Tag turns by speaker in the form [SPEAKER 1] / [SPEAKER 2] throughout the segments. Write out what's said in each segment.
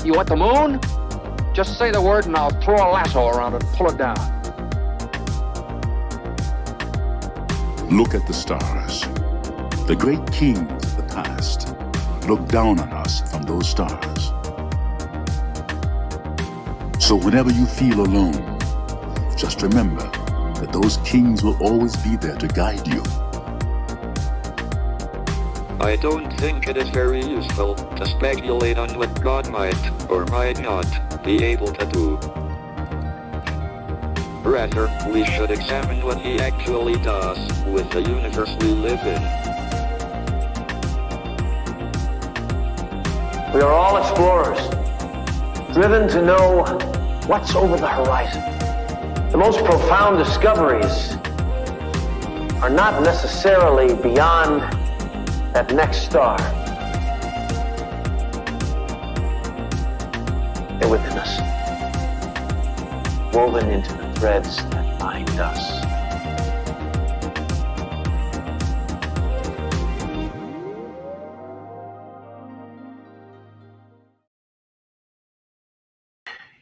[SPEAKER 1] You want the moon? Just say the word and I'll throw a lasso around it and pull it down.
[SPEAKER 2] Look at the stars. The great kings of the past look down on us from those stars. So whenever you feel alone, just remember that those kings will always be there to guide you.
[SPEAKER 3] I don't think it is very useful to speculate on what God might or might not be able to do. Rather, we should examine what he actually does with the universe we live in.
[SPEAKER 4] We are all explorers, driven to know what's over the horizon. The most profound discoveries are not necessarily beyond that next star. They're within us, woven into the threads that bind us.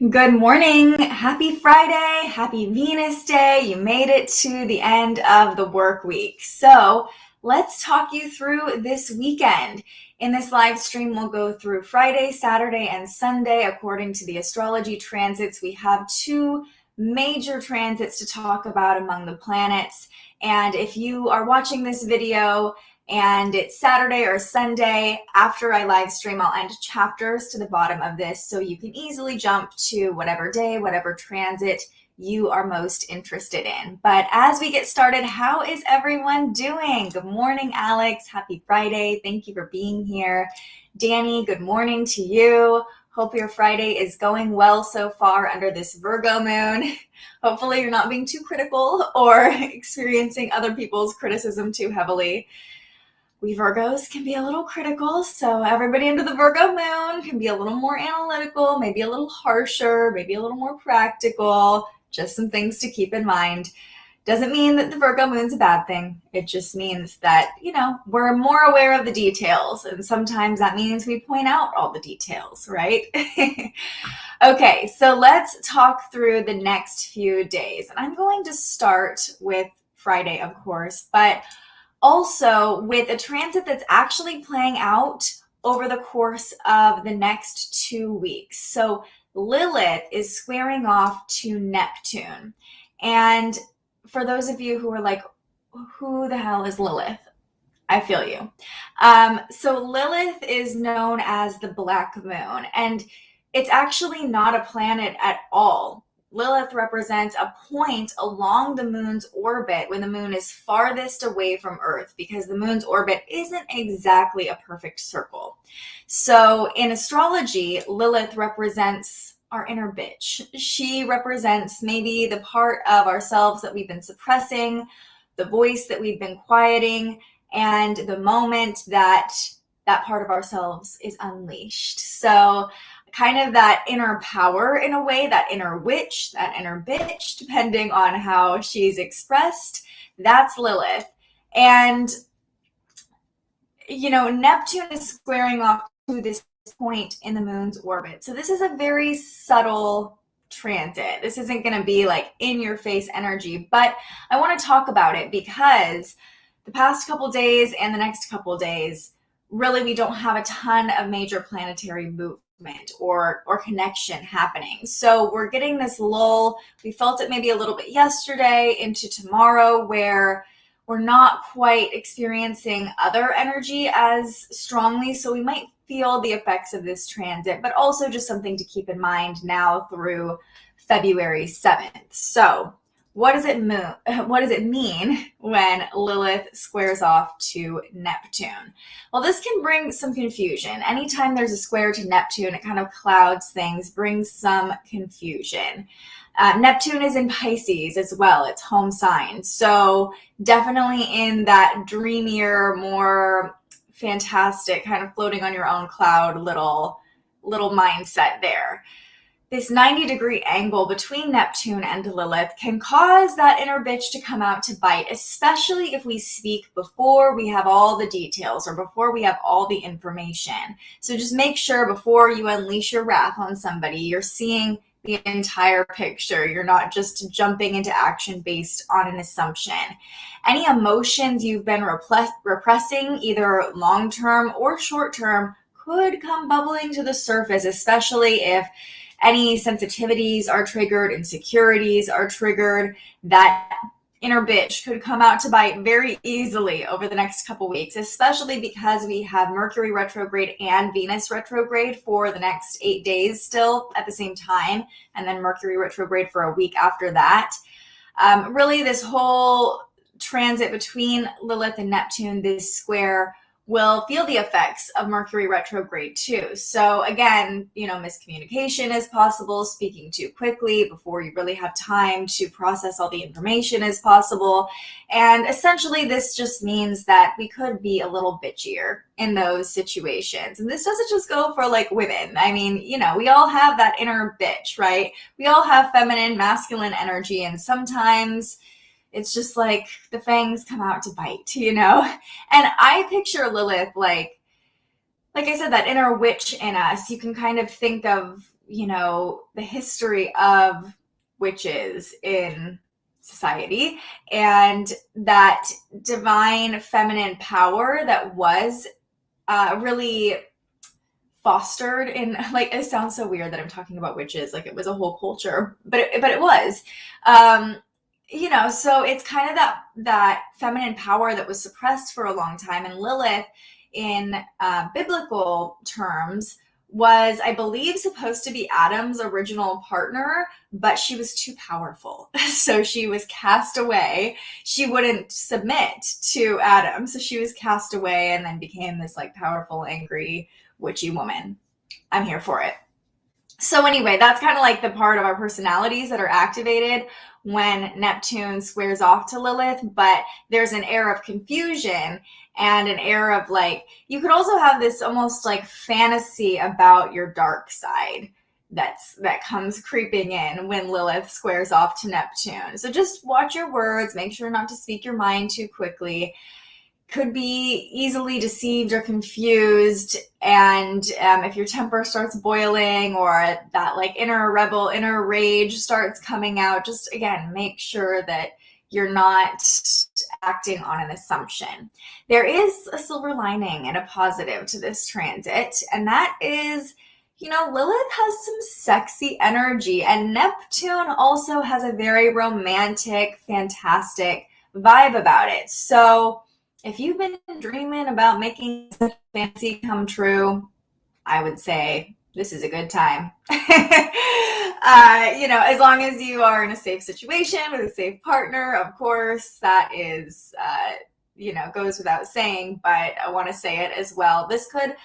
[SPEAKER 5] Good morning. Happy Friday. Happy Venus Day. You made it to the end of the work week. So let's talk you through this weekend. In this live stream, we'll go through Friday, Saturday, and Sunday. According to the astrology transits, we have two major transits to talk about among the planets. And if you are watching this video and it's Saturday or Sunday, after I live stream, I'll end chapters to the bottom of this so you can easily jump to whatever day, whatever transit you are most interested in. But as we get started, how is everyone doing? Good morning, Alex. Happy Friday. Thank you for being here. Danny, good morning to you. Hope your Friday is going well so far under this Virgo moon. Hopefully you're not being too critical or experiencing other people's criticism too heavily. We Virgos can be a little critical, so everybody under the Virgo moon can be a little more analytical, maybe a little harsher, maybe a little more practical. Just some things to keep in mind. Doesn't mean that the Virgo moon's a bad thing. It just means that, we're more aware of the details, and sometimes that means we point out all the details, right? Okay, so let's talk through the next few days. And I'm going to start with Friday, of course, but also with a transit that's actually playing out over the course of the next 2 weeks. So Lilith is squaring off to Neptune. And for those of you who are like, who the hell is Lilith? I feel you. So Lilith is known as the Black Moon, and it's actually not a planet at all. Lilith represents a point along the moon's orbit when the moon is farthest away from Earth, because the moon's orbit isn't exactly a perfect circle. So in astrology, Lilith represents our inner bitch. She represents maybe the part of ourselves that we've been suppressing, the voice that we've been quieting, and the moment that that part of ourselves is unleashed. So kind of that inner power in a way, that inner witch, that inner bitch, depending on how she's expressed, that's Lilith. And, Neptune is squaring off to this point in the moon's orbit. So this is a very subtle transit. This isn't going to be like in your face energy, but I want to talk about it because the past couple days and the next couple days, really, we don't have a ton of major planetary movement or connection happening. So we're getting this lull. We felt it maybe a little bit yesterday into tomorrow, where we're not quite experiencing other energy as strongly. So we might feel the effects of this transit, but also just something to keep in mind now through February 7th. So what does it mean when Lilith squares off to Neptune? Well, this can bring some confusion. Anytime there's a square to Neptune, it kind of clouds things, brings some confusion. Neptune is in Pisces as well. It's home sign. So definitely in that dreamier, more fantastic, kind of floating on your own cloud little mindset there. this 90-degree angle between Neptune and Lilith can cause that inner bitch to come out to bite, especially if we speak before we have all the details or before we have all the information. So just make sure before you unleash your wrath on somebody, you're seeing the entire picture. You're not just jumping into action based on an assumption. Any emotions you've been repressing, either long-term or short-term, could come bubbling to the surface, especially if any sensitivities are triggered, insecurities are triggered. That inner bitch could come out to bite very easily over the next couple weeks, especially because we have Mercury retrograde and Venus retrograde for the next 8 days still at the same time, and then Mercury retrograde for a week after that. Really, this whole transit between Lilith and Neptune, this square, will feel the effects of Mercury retrograde too. So again, miscommunication is possible, speaking too quickly before you really have time to process all the information is possible. And essentially this just means that we could be a little bitchier in those situations. And this doesn't just go for like women. I mean, we all have that inner bitch, right? We all have feminine, masculine energy, and sometimes it's just like the fangs come out to bite, And I picture Lilith like I said, that inner witch in us. You can kind of think of, the history of witches in society and that divine feminine power that was really fostered in, like, it sounds so weird that I'm talking about witches, like it was a whole culture, but it was. So it's kind of that feminine power that was suppressed for a long time. And Lilith, in biblical terms, was, I believe, supposed to be Adam's original partner, but she was too powerful. So she was cast away. She wouldn't submit to Adam. So she was cast away and then became this like powerful, angry, witchy woman. I'm here for it. So anyway, that's kind of like the part of our personalities that are activated when Neptune squares off to Lilith, but there's an air of confusion and an air of like, you could also have this almost like fantasy about your dark side that comes creeping in when Lilith squares off to Neptune. So just watch your words, make sure not to speak your mind too quickly. Could be easily deceived or confused, and if your temper starts boiling or that like inner rebel, inner rage starts coming out, just again, make sure that you're not acting on an assumption. There is a silver lining and a positive to this transit, and that is, Lilith has some sexy energy, and Neptune also has a very romantic, fantastic vibe about it. So if you've been dreaming about making such fantasy come true, I would say this is a good time. As long as you are in a safe situation with a safe partner, of course, that is, goes without saying, but I want to say it as well. This could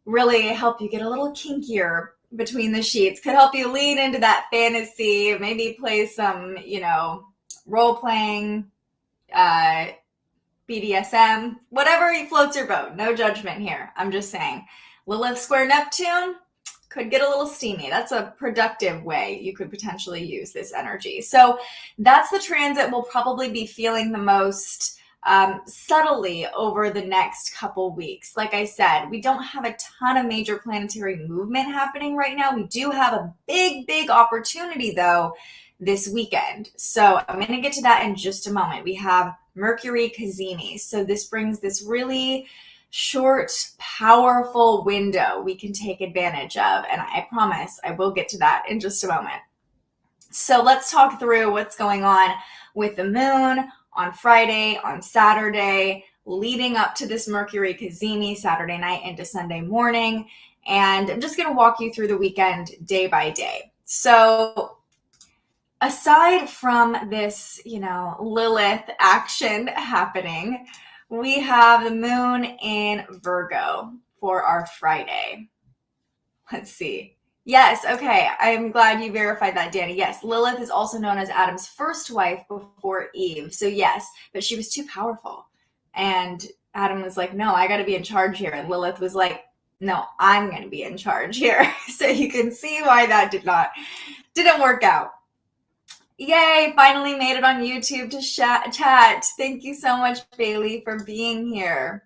[SPEAKER 5] really help you get a little kinkier between the sheets, could help you lean into that fantasy, maybe play some, role-playing, BDSM, whatever floats your boat. No judgment here. I'm just saying. Lilith square Neptune could get a little steamy. That's a productive way you could potentially use this energy. So that's the transit we'll probably be feeling the most subtly over the next couple weeks. Like I said, we don't have a ton of major planetary movement happening right now. We do have a big opportunity, though, this weekend. So I'm going to get to that in just a moment. We have Mercury Cazimi. So this brings this really short, powerful window we can take advantage of. And I promise I will get to that in just a moment. So let's talk through what's going on with the moon on Friday, on Saturday, leading up to this Mercury Cazimi Saturday night into Sunday morning. And I'm just going to walk you through the weekend day by day. So aside from this, Lilith action happening, we have the moon in Virgo for our Friday. Let's see. Yes, okay. I'm glad you verified that, Danny. Yes, Lilith is also known as Adam's first wife before Eve. So yes, but she was too powerful. And Adam was like, no, I got to be in charge here. And Lilith was like, No, I'm going to be in charge here. So you can see why that didn't work out. Yay, finally made it on YouTube to chat. Thank you so much, Bailey, for being here.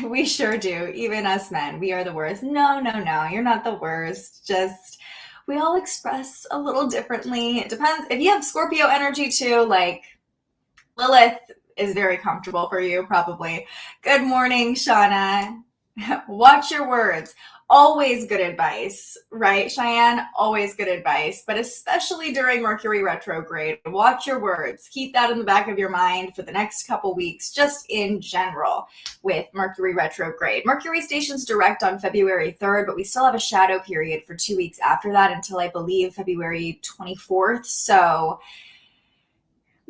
[SPEAKER 5] We sure do. Even us men, we are the worst. No, you're not the worst. Just, we all express a little differently. It depends. If you have Scorpio energy too, like Lilith is very comfortable for you, probably. Good morning, Shauna. Watch your words. Always good advice, right, Cheyenne? Always good advice, but especially during Mercury retrograde. Watch your words. Keep that in the back of your mind for the next couple weeks, just in general with Mercury retrograde. Mercury stations direct on February 3rd, but we still have a shadow period for 2 weeks after that until I believe February 24th. So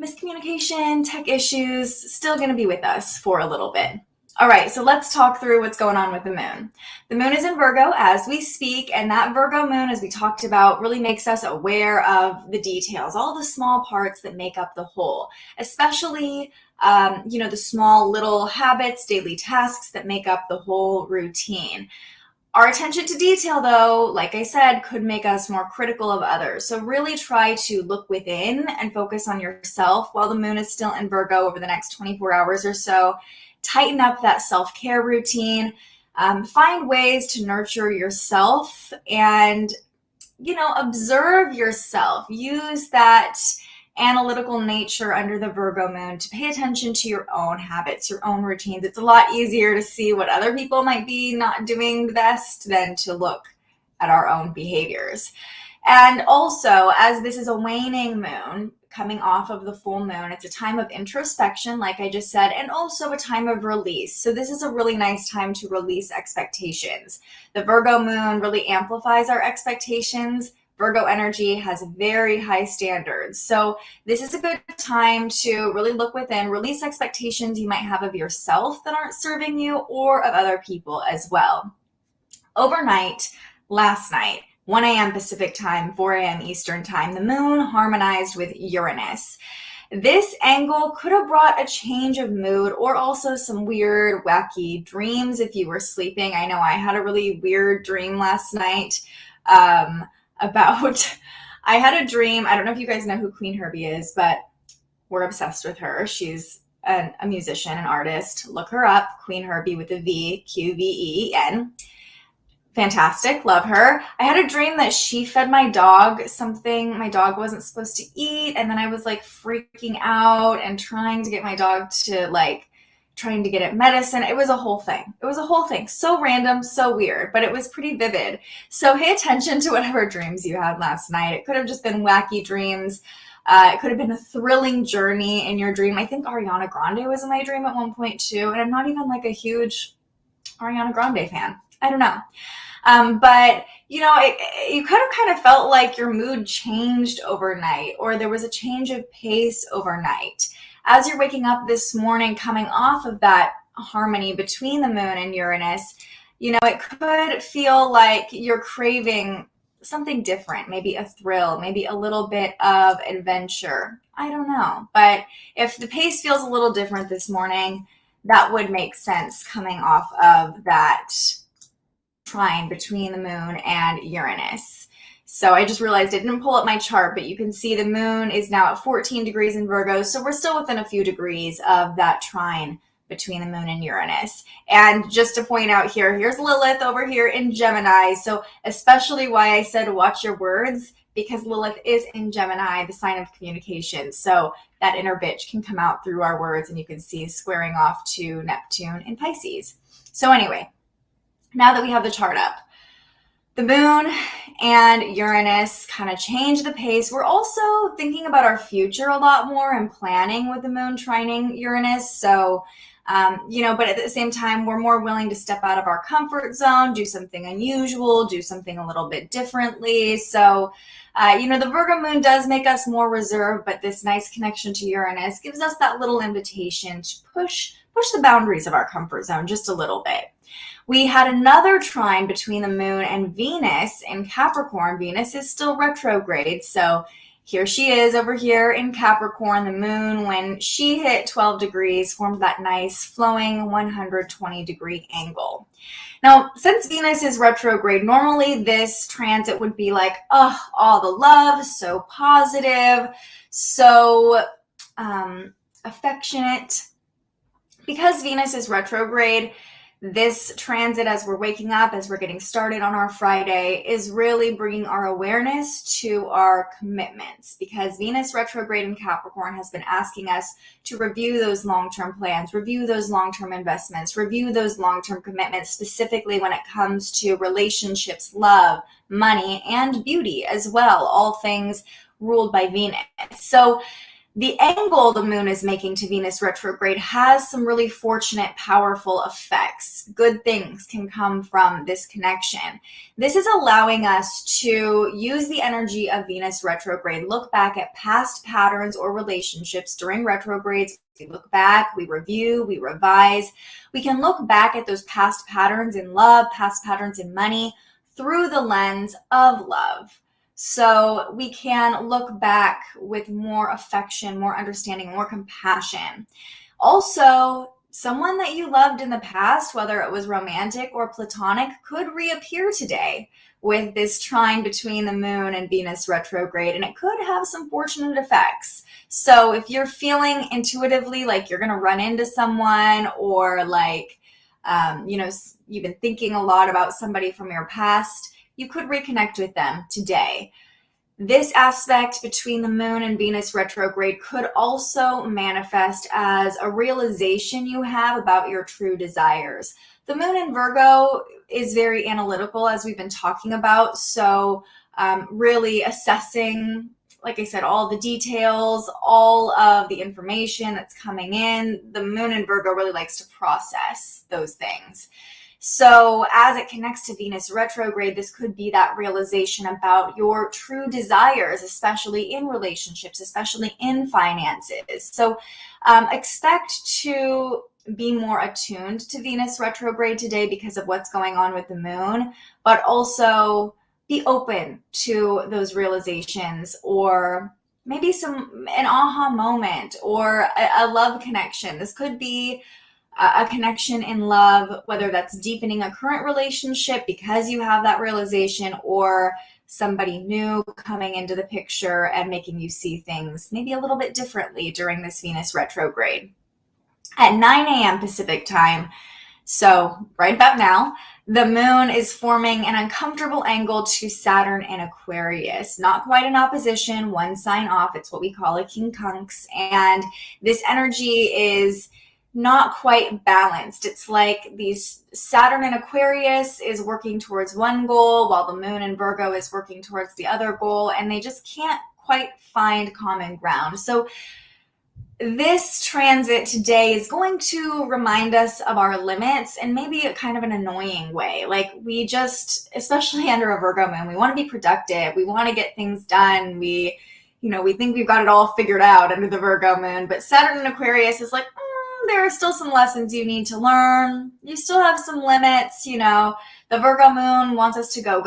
[SPEAKER 5] miscommunication, tech issues, still going to be with us for a little bit. All right, so let's talk through what's going on with the moon. The moon is in Virgo as we speak, and that Virgo moon, as we talked about, really makes us aware of the details, all the small parts that make up the whole, especially, the small little habits, daily tasks that make up the whole routine. Our attention to detail, though, like I said, could make us more critical of others. So really try to look within and focus on yourself while the moon is still in Virgo over the next 24 hours or so. Tighten up that self-care routine, find ways to nurture yourself and, observe yourself. Use that analytical nature under the Virgo moon to pay attention to your own habits, your own routines. It's a lot easier to see what other people might be not doing the best than to look at our own behaviors. And also, as this is a waning moon, coming off of the full moon, it's a time of introspection, like I just said, and also a time of release. So this is a really nice time to release expectations. The Virgo moon really amplifies our expectations. Virgo energy has very high standards. So this is a good time to really look within, release expectations you might have of yourself that aren't serving you or of other people as well. Overnight, last night, 1 a.m. Pacific time, 4 a.m. Eastern time, the moon harmonized with Uranus. This angle could have brought a change of mood or also some weird, wacky dreams if you were sleeping. I know I had a really weird dream last night I had a dream. I don't know if you guys know who Queen Herbie is, but we're obsessed with her. She's a musician, an artist. Look her up, Queen Herbie with a V, Qveen. Fantastic. Love her. I had a dream that she fed my dog something my dog wasn't supposed to eat. And then I was like freaking out and trying to get my dog to trying to get it medicine. It was a whole thing. So random, so weird, but it was pretty vivid. So pay attention to whatever dreams you had last night. It could have just been wacky dreams. It could have been a thrilling journey in your dream. I think Ariana Grande was in my dream at one point too. And I'm not even like a huge Ariana Grande fan. I don't know. But you could have kind of felt like your mood changed overnight, or there was a change of pace overnight. As you're waking up this morning, coming off of that harmony between the moon and Uranus, it could feel like you're craving something different, maybe a thrill, maybe a little bit of adventure. I don't know. But if the pace feels a little different this morning, that would make sense coming off of that trine between the moon and Uranus. So I just realized I didn't pull up my chart, but you can see the moon is now at 14 degrees in Virgo. So we're still within a few degrees of that trine between the moon and Uranus. And just to point out here's Lilith over here in Gemini. So especially why I said watch your words, because Lilith is in Gemini, the sign of communication. So that inner bitch can come out through our words, and you can see squaring off to Neptune in Pisces. So anyway, now that we have the chart up, the moon and Uranus kind of change the pace. We're also thinking about our future a lot more and planning with the moon trining Uranus. So, but at the same time, we're more willing to step out of our comfort zone, do something unusual, do something a little bit differently. So, the Virgo moon does make us more reserved, but this nice connection to Uranus gives us that little invitation to push the boundaries of our comfort zone just a little bit. We had another trine between the moon and Venus in Capricorn. Venus is still retrograde, so here she is over here in Capricorn. The moon, when she hit 12 degrees, formed that nice flowing 120-degree angle. Now, since Venus is retrograde, normally this transit would be like, oh, all the love, so positive, so affectionate. Because Venus is retrograde, this transit, as we're waking up, as we're getting started on our Friday, is really bringing our awareness to our commitments, because Venus retrograde in Capricorn has been asking us to review those long-term plans, review those long-term investments, review those long-term commitments, specifically when it comes to relationships, love, money, and beauty as well, all things ruled by Venus. So the angle the moon is making to Venus retrograde has some really fortunate, powerful effects. Good things can come from this connection. This is allowing us to use the energy of Venus retrograde, look back at past patterns or relationships during retrogrades. We look back, we review, we revise. We can look back at those past patterns in love, past patterns in money through the lens of love. So we can look back with more affection, more understanding, more compassion. Also, someone that you loved in the past, whether it was romantic or platonic, could reappear today with this trine between the moon and Venus retrograde, and it could have some fortunate effects. So if you're feeling intuitively like you're going to run into someone, or like, you've been thinking a lot about somebody from your past, you could reconnect with them today. This aspect between the moon and Venus retrograde could also manifest as a realization you have about your true desires. The moon in Virgo is very analytical, as we've been talking about. So really assessing, like I said, all the details, all of the information that's coming in. The moon in Virgo really likes to process those things. So as it connects to Venus retrograde, this could be that realization about your true desires, especially in relationships, especially in finances. So expect to be more attuned to Venus retrograde today because of what's going on with the moon, but also be open to those realizations, or maybe an aha moment, or a love connection. This could be a connection in love, whether that's deepening a current relationship because you have that realization, or somebody new coming into the picture and making you see things maybe a little bit differently during this Venus retrograde. At 9 a.m. Pacific time, so right about now, the moon is forming an uncomfortable angle to Saturn in Aquarius. Not quite in opposition, one sign off. It's what we call a quincunx. And this energy is not quite balanced. It's like these Saturn in Aquarius is working towards one goal while the moon in Virgo is working towards the other goal, and they just can't quite find common ground. So this transit today is going to remind us of our limits in maybe a kind of an annoying way. Like, we just, especially under a Virgo moon, we want to be productive. We want to get things done. We think we've got it all figured out under the Virgo moon, but Saturn in Aquarius is like, there are still some lessons you need to learn. You still have some limits. The Virgo moon wants us to go,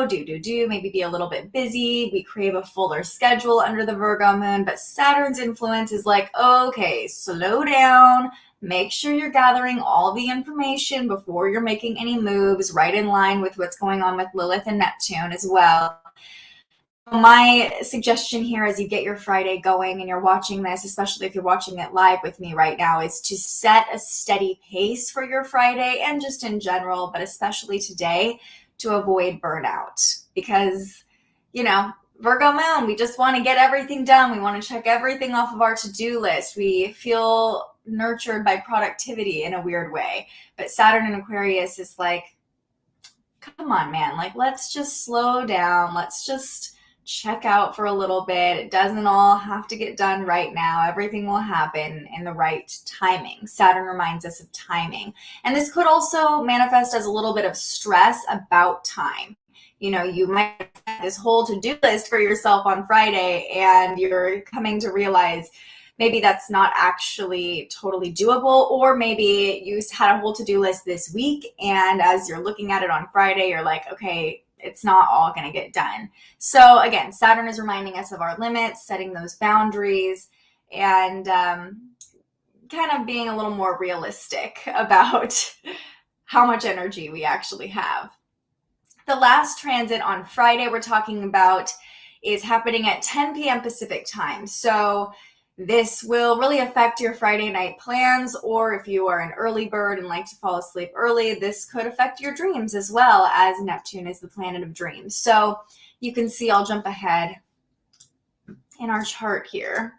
[SPEAKER 5] do, maybe be a little bit busy. We crave a fuller schedule under the Virgo moon, but Saturn's influence is like, okay, slow down. Make sure you're gathering all the information before you're making any moves, right in line with what's going on with Lilith and Neptune as well. My suggestion here as you get your Friday going and you're watching this, especially if you're watching it live with me right now, is to set a steady pace for your Friday, and just in general, but especially today, to avoid burnout. Because, Virgo moon, we just want to get everything done. We want to check everything off of our to-do list. We feel nurtured by productivity in a weird way. But Saturn in Aquarius is like, come on, man. Like, let's just slow down. Let's just check out for a little bit. It doesn't all have to get done right now. Everything will happen in the right timing. Saturn reminds us of timing. And this could also manifest as a little bit of stress about time. You might have this whole to-do list for yourself on Friday, and you're coming to realize maybe that's not actually totally doable, or maybe you had a whole to-do list this week, and as you're looking at it on Friday, you're like, okay, it's not all going to get done. So again, Saturn is reminding us of our limits, setting those boundaries, and kind of being a little more realistic about how much energy we actually have. The last transit on Friday we're talking about is happening at 10 p.m. Pacific time. So this will really affect your Friday night plans, or if you are an early bird and like to fall asleep early, this could affect your dreams as well, as Neptune is the planet of dreams. So you can see, I'll jump ahead in our chart here,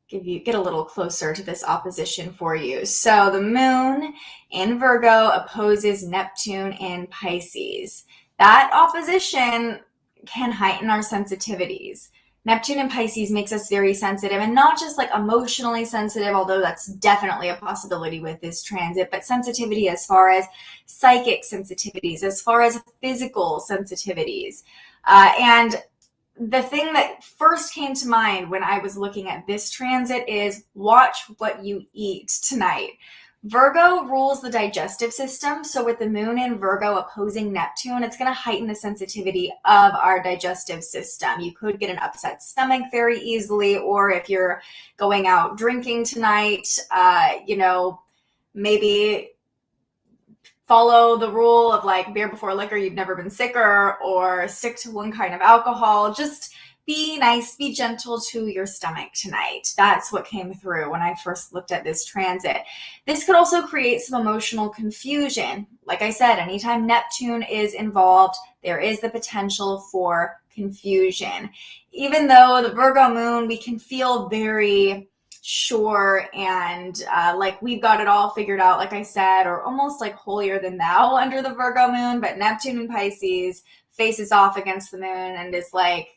[SPEAKER 5] get a little closer to this opposition for you. So the moon in Virgo opposes Neptune in Pisces. That opposition can heighten our sensitivities. Neptune in Pisces makes us very sensitive, and not just like emotionally sensitive, although that's definitely a possibility with this transit, but sensitivity as far as psychic sensitivities, as far as physical sensitivities. And the thing that first came to mind when I was looking at this transit is watch what you eat tonight. Virgo rules the digestive system. So with the moon in Virgo opposing Neptune, it's going to heighten the sensitivity of our digestive system. You could get an upset stomach very easily, or if you're going out drinking tonight, maybe follow the rule of like beer before liquor, you've never been sicker, or stick to one kind of alcohol. Just be nice, be gentle to your stomach tonight. That's what came through when I first looked at this transit. This could also create some emotional confusion. Like I said, anytime Neptune is involved, there is the potential for confusion. Even though the Virgo moon, we can feel very sure and like we've got it all figured out, like I said, or almost like holier than thou under the Virgo moon. But Neptune in Pisces faces off against the moon and is like,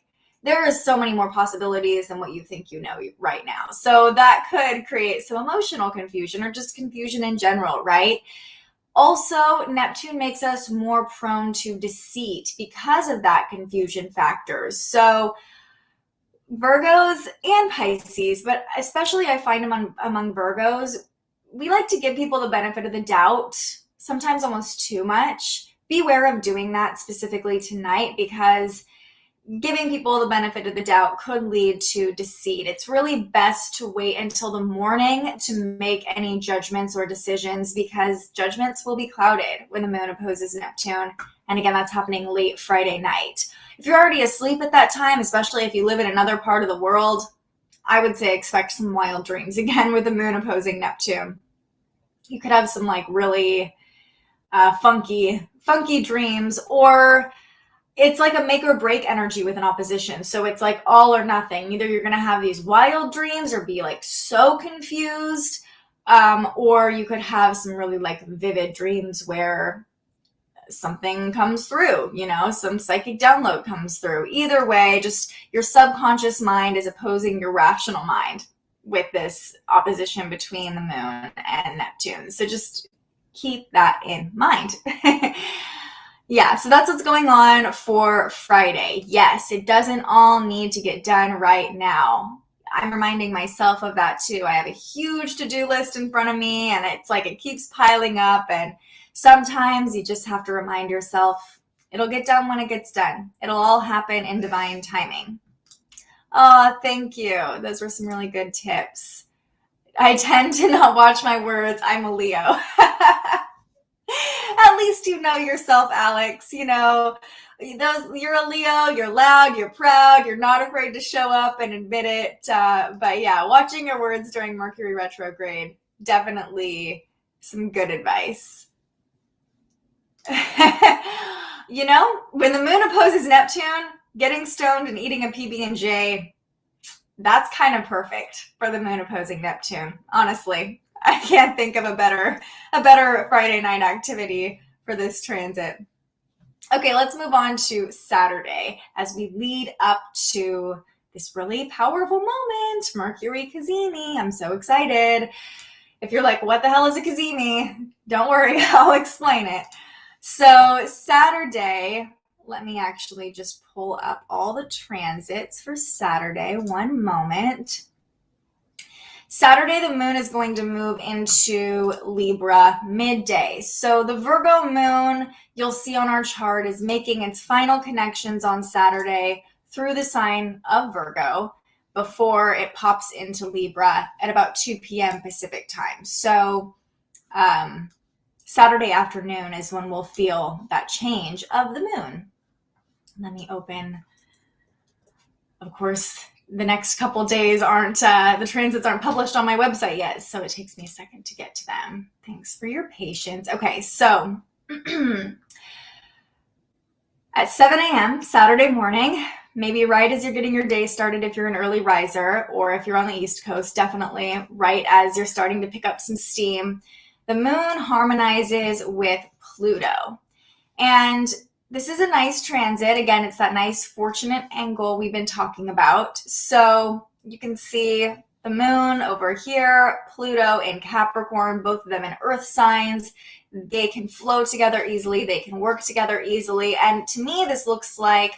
[SPEAKER 5] there is so many more possibilities than what you think you know right now. So that could create some emotional confusion, or just confusion in general, right? Also, Neptune makes us more prone to deceit because of that confusion factor. So Virgos and Pisces, but especially I find among Virgos, we like to give people the benefit of the doubt, sometimes almost too much. Beware of doing that specifically tonight, because giving people the benefit of the doubt could lead to deceit. It's really best to wait until the morning to make any judgments or decisions, because judgments will be clouded when the moon opposes Neptune. And again, that's happening late Friday night. If you're already asleep at that time, especially if you live in another part of the world, I would say expect some wild dreams again with the moon opposing Neptune. You could have some like really funky dreams, or it's like a make or break energy with an opposition. So it's like all or nothing. Either you're going to have these wild dreams or be like so confused, or you could have some really like vivid dreams where something comes through, some psychic download comes through. Either way, just your subconscious mind is opposing your rational mind with this opposition between the moon and Neptune. So just keep that in mind. Yeah, so that's what's going on for Friday. Yes, it doesn't all need to get done right now. I'm reminding myself of that too. I have a huge to-do list in front of me, and it's like it keeps piling up, and sometimes you just have to remind yourself it'll get done when it gets done. It'll all happen in divine timing. Oh, thank you. Those were some really good tips. I tend to not watch my words. I'm a Leo. At least you know yourself, Alex. You're a Leo, you're loud, you're proud, you're not afraid to show up and admit it. But yeah, watching your words during Mercury retrograde, definitely some good advice. When the moon opposes Neptune, getting stoned and eating a PB&J, that's kind of perfect for the moon opposing Neptune, honestly. I can't think of a better Friday night activity for this transit. Okay, let's move on to Saturday as we lead up to this really powerful moment, Mercury Cazimi. I'm so excited. If you're like, what the hell is a Cazimi? Don't worry, I'll explain it. So Saturday, let me actually just pull up all the transits for Saturday. One moment. Saturday, the moon is going to move into Libra midday. So the Virgo moon, you'll see on our chart, is making its final connections on Saturday through the sign of Virgo before it pops into Libra at about 2 p.m. Pacific time. So Saturday afternoon is when we'll feel that change of the moon. Let me open. Of course, the next couple days aren't, the transits aren't published on my website yet, so it takes me a second to get to them. Thanks for your patience. Okay, so at 7 a.m. Saturday morning, maybe right as you're getting your day started if you're an early riser, or if you're on the East Coast, definitely right as you're starting to pick up some steam, the moon harmonizes with Pluto. And this is a nice transit. Again, it's that nice fortunate angle we've been talking about. So you can see the moon over here, Pluto in Capricorn, both of them in earth signs. They can flow together easily. They can work together easily. And to me, this looks like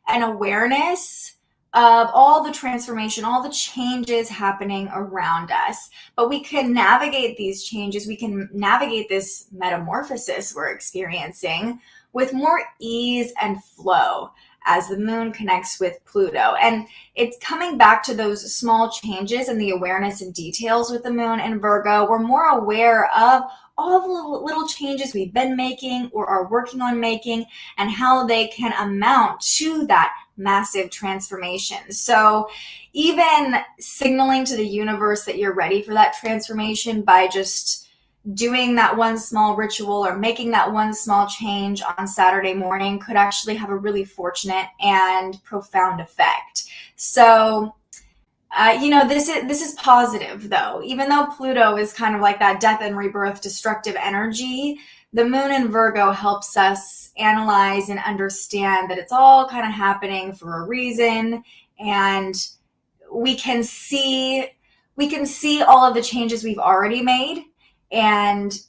[SPEAKER 5] an awareness of all the transformation, all the changes happening around us. But we can navigate these changes. We can navigate this metamorphosis we're experiencing with more ease and flow as the moon connects with Pluto. And it's coming back to those small changes and the awareness and details with the moon and Virgo. We're more aware of all the little changes we've been making or are working on making and how they can amount to that massive transformation. So even signaling to the universe that you're ready for that transformation by just doing that one small ritual or making that one small change on Saturday morning could actually have a really fortunate and profound effect. So, this is positive though. Even though Pluto is kind of like that death and rebirth destructive energy, the moon in Virgo helps us analyze and understand that it's all kind of happening for a reason, and we can see all of the changes we've already made and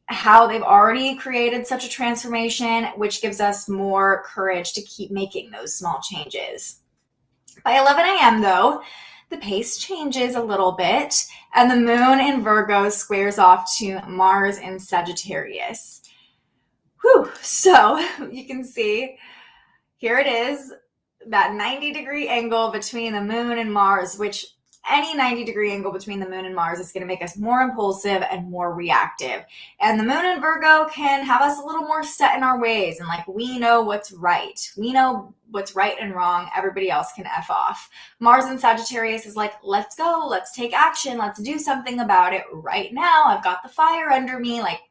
[SPEAKER 5] how they've already created such a transformation, which gives us more courage to keep making those small changes. By 11 a.m. though, the pace changes a little bit, and the moon in Virgo squares off to Mars in Sagittarius. Whew. So you can see here it is, that 90-degree angle between the moon and Mars, which any 90-degree angle between the moon and Mars is going to make us more impulsive and more reactive. And the moon in Virgo can have us a little more set in our ways and like we know what's right. We know what's right and wrong. Everybody else can F off. Mars in Sagittarius is like, let's go. Let's take action. Let's do something about it right now. I've got the fire under me. Like,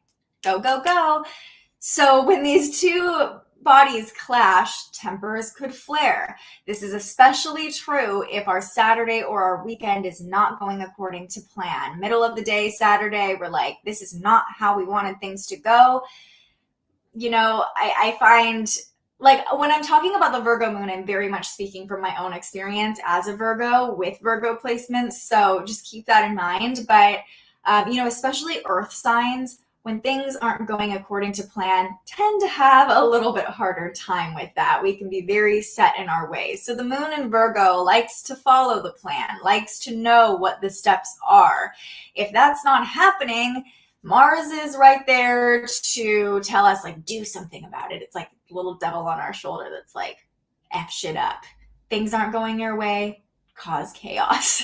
[SPEAKER 5] go, go, go. So when these two bodies clash, tempers could flare. This is especially true if our Saturday or our weekend is not going according to plan. Middle of the day Saturday, we're like, this is not how we wanted things to go. I find, like, when I'm talking about the Virgo moon, I'm very much speaking from my own experience as a Virgo with Virgo placements. So just keep that in mind. But, especially earth signs, when things aren't going according to plan, tend to have a little bit harder time with that. We can be very set in our ways. So the moon in Virgo likes to follow the plan, likes to know what the steps are. If that's not happening, Mars is right there to tell us, like, do something about it. It's like a little devil on our shoulder that's like, F shit up. Things aren't going your way, cause chaos.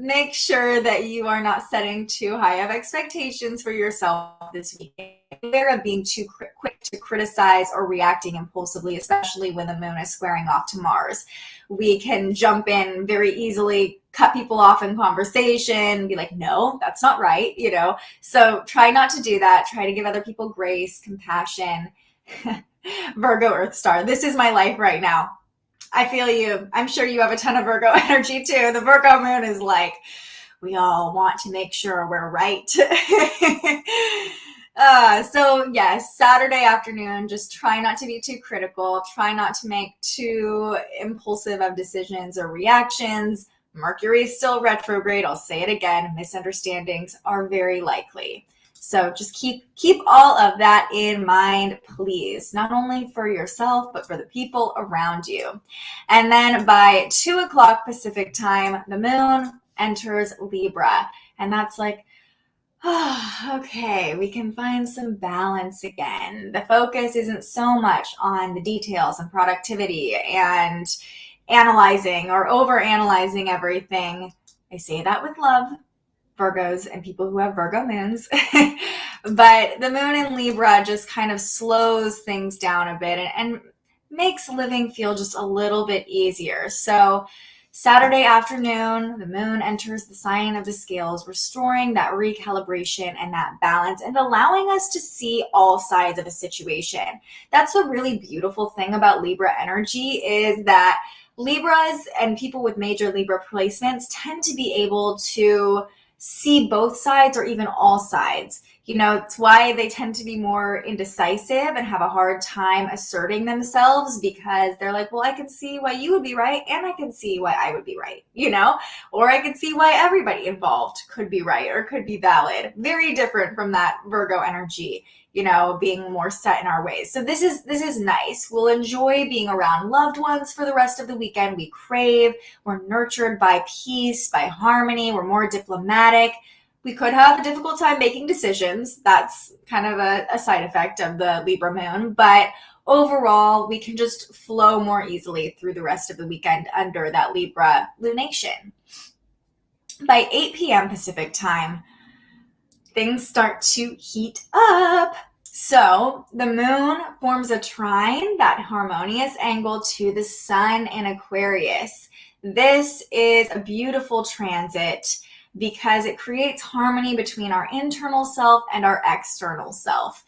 [SPEAKER 5] Make sure that you are not setting too high of expectations for yourself this week. Beware of being too quick to criticize or reacting impulsively, especially when the moon is squaring off to Mars. We can jump in very easily, cut people off in conversation, be like, no, that's not right, So try not to do that. Try to give other people grace, compassion. Virgo Earth Star. This is my life right now. I feel you. I'm sure you have a ton of Virgo energy too. The Virgo moon is like, we all want to make sure we're right. So yes, Saturday afternoon, just try not to be too critical. Try not to make too impulsive of decisions or reactions. Mercury is still retrograde. I'll say it again. Misunderstandings are very likely. So just keep all of that in mind, please, not only for yourself, but for the people around you. And then by 2 o'clock Pacific time, the moon enters Libra. And that's like, oh, okay, we can find some balance again. The focus isn't so much on the details and productivity and analyzing or over-analyzing everything. I say that with love, Virgos and people who have Virgo moons. But the moon in Libra just kind of slows things down a bit and makes living feel just a little bit easier. So Saturday afternoon, the moon enters the sign of the scales, restoring that recalibration and that balance and allowing us to see all sides of a situation. That's a really beautiful thing about Libra energy, is that Libras and people with major Libra placements tend to be able to see both sides or even all sides. You know, it's why they tend to be more indecisive and have a hard time asserting themselves, because they're like, well, I can see why you would be right and I can see why I would be right, you know, or I can see why everybody involved could be right or could be valid. Very different from that Virgo energy, you know, being more set in our ways. So this is nice. We'll enjoy being around loved ones for the rest of the weekend. We crave, we're nurtured by peace, by harmony, we're more diplomatic. We could have a difficult time making decisions. That's kind of a side effect of the Libra moon, but overall, we can just flow more easily through the rest of the weekend under that Libra lunation. By 8 p.m. Pacific time, things start to heat up. So the moon forms a trine, that harmonious angle to the sun in Aquarius. This is a beautiful transit because it creates harmony between our internal self and our external self.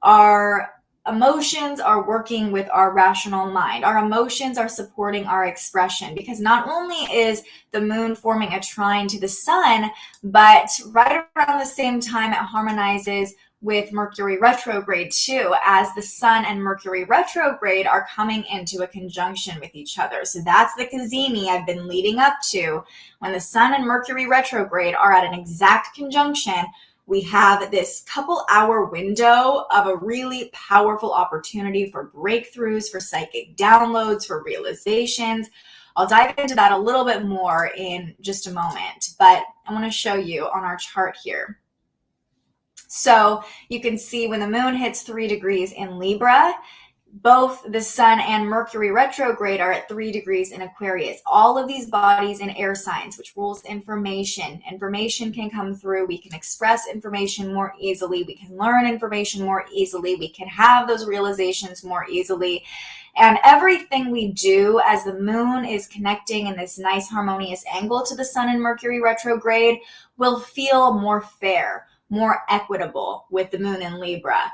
[SPEAKER 5] Our emotions are working with our rational mind. Our emotions are supporting our expression, because not only is the moon forming a trine to the sun, but right around the same time it harmonizes with Mercury retrograde too, as the sun and Mercury retrograde are coming into a conjunction with each other. So that's the Cazimi I've been leading up to. When the sun and Mercury retrograde are at an exact conjunction, we have this couple-hour window of a really powerful opportunity for breakthroughs, for psychic downloads, for realizations. I'll dive into that a little bit more in just a moment, but I want to show you on our chart here. So you can see when the moon hits 3 degrees in Libra, both the sun and Mercury retrograde are at 3 degrees in Aquarius. All of these bodies in air signs, which rules information. Information can come through. We can express information more easily. We can learn information more easily. We can have those realizations more easily. And everything we do as the moon is connecting in this nice harmonious angle to the sun and Mercury retrograde will feel more fair, more equitable with the moon in Libra.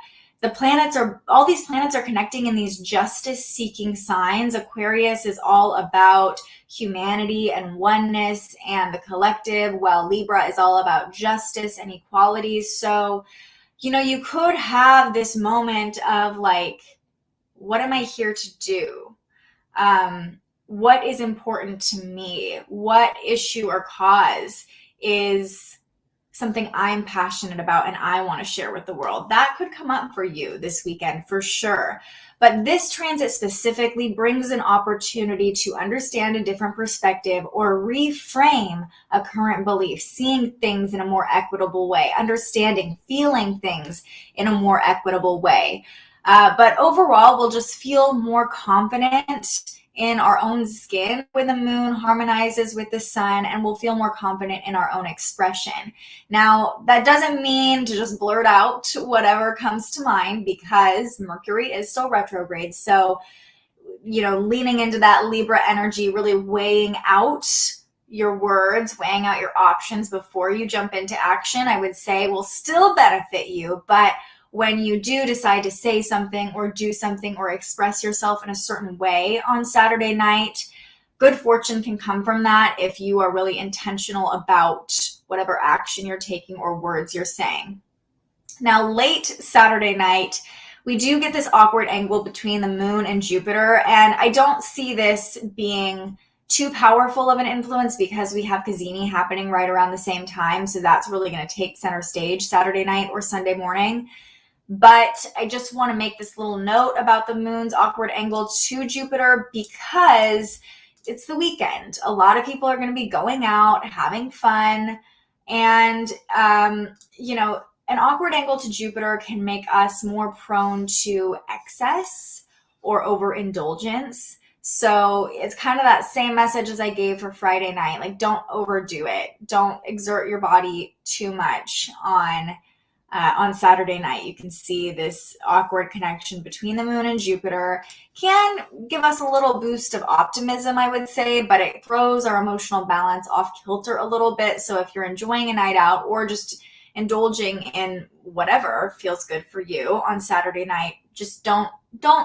[SPEAKER 5] All these planets are connecting in these justice-seeking signs. Aquarius is all about humanity and oneness and the collective, while Libra is all about justice and equality. So, you know, you could have this moment of like, what am I here to do? What is important to me? What issue or cause is something I'm passionate about and I want to share with the world? That could come up for you this weekend for sure. But this transit specifically brings an opportunity to understand a different perspective or reframe a current belief, seeing things in a more equitable way, understanding, feeling things in a more equitable way. But overall, we'll just feel more confident in our own skin when the moon harmonizes with the sun, and we'll feel more confident in our own expression. Now, that doesn't mean to just blurt out whatever comes to mind, because Mercury is still retrograde. So, you know, leaning into that Libra energy, really weighing out your words, weighing out your options before you jump into action, I would say will still benefit you. But when you do decide to say something or do something or express yourself in a certain way on Saturday night, good fortune can come from that if you are really intentional about whatever action you're taking or words you're saying. Now, late Saturday night, we do get this awkward angle between the moon and Jupiter, and I don't see this being too powerful of an influence because we have Cazimi happening right around the same time. So that's really going to take center stage Saturday night or Sunday morning. But I just want to make this little note about the moon's awkward angle to Jupiter because it's the weekend. A lot of people are going to be going out, having fun. And, an awkward angle to Jupiter can make us more prone to excess or overindulgence. So it's kind of that same message as I gave for Friday night. Like, don't overdo it. Don't exert your body too much on Saturday night. You can see this awkward connection between the moon and Jupiter can give us a little boost of optimism, I would say, but it throws our emotional balance off kilter a little bit. So if you're enjoying a night out or just indulging in whatever feels good for you on Saturday night, just don't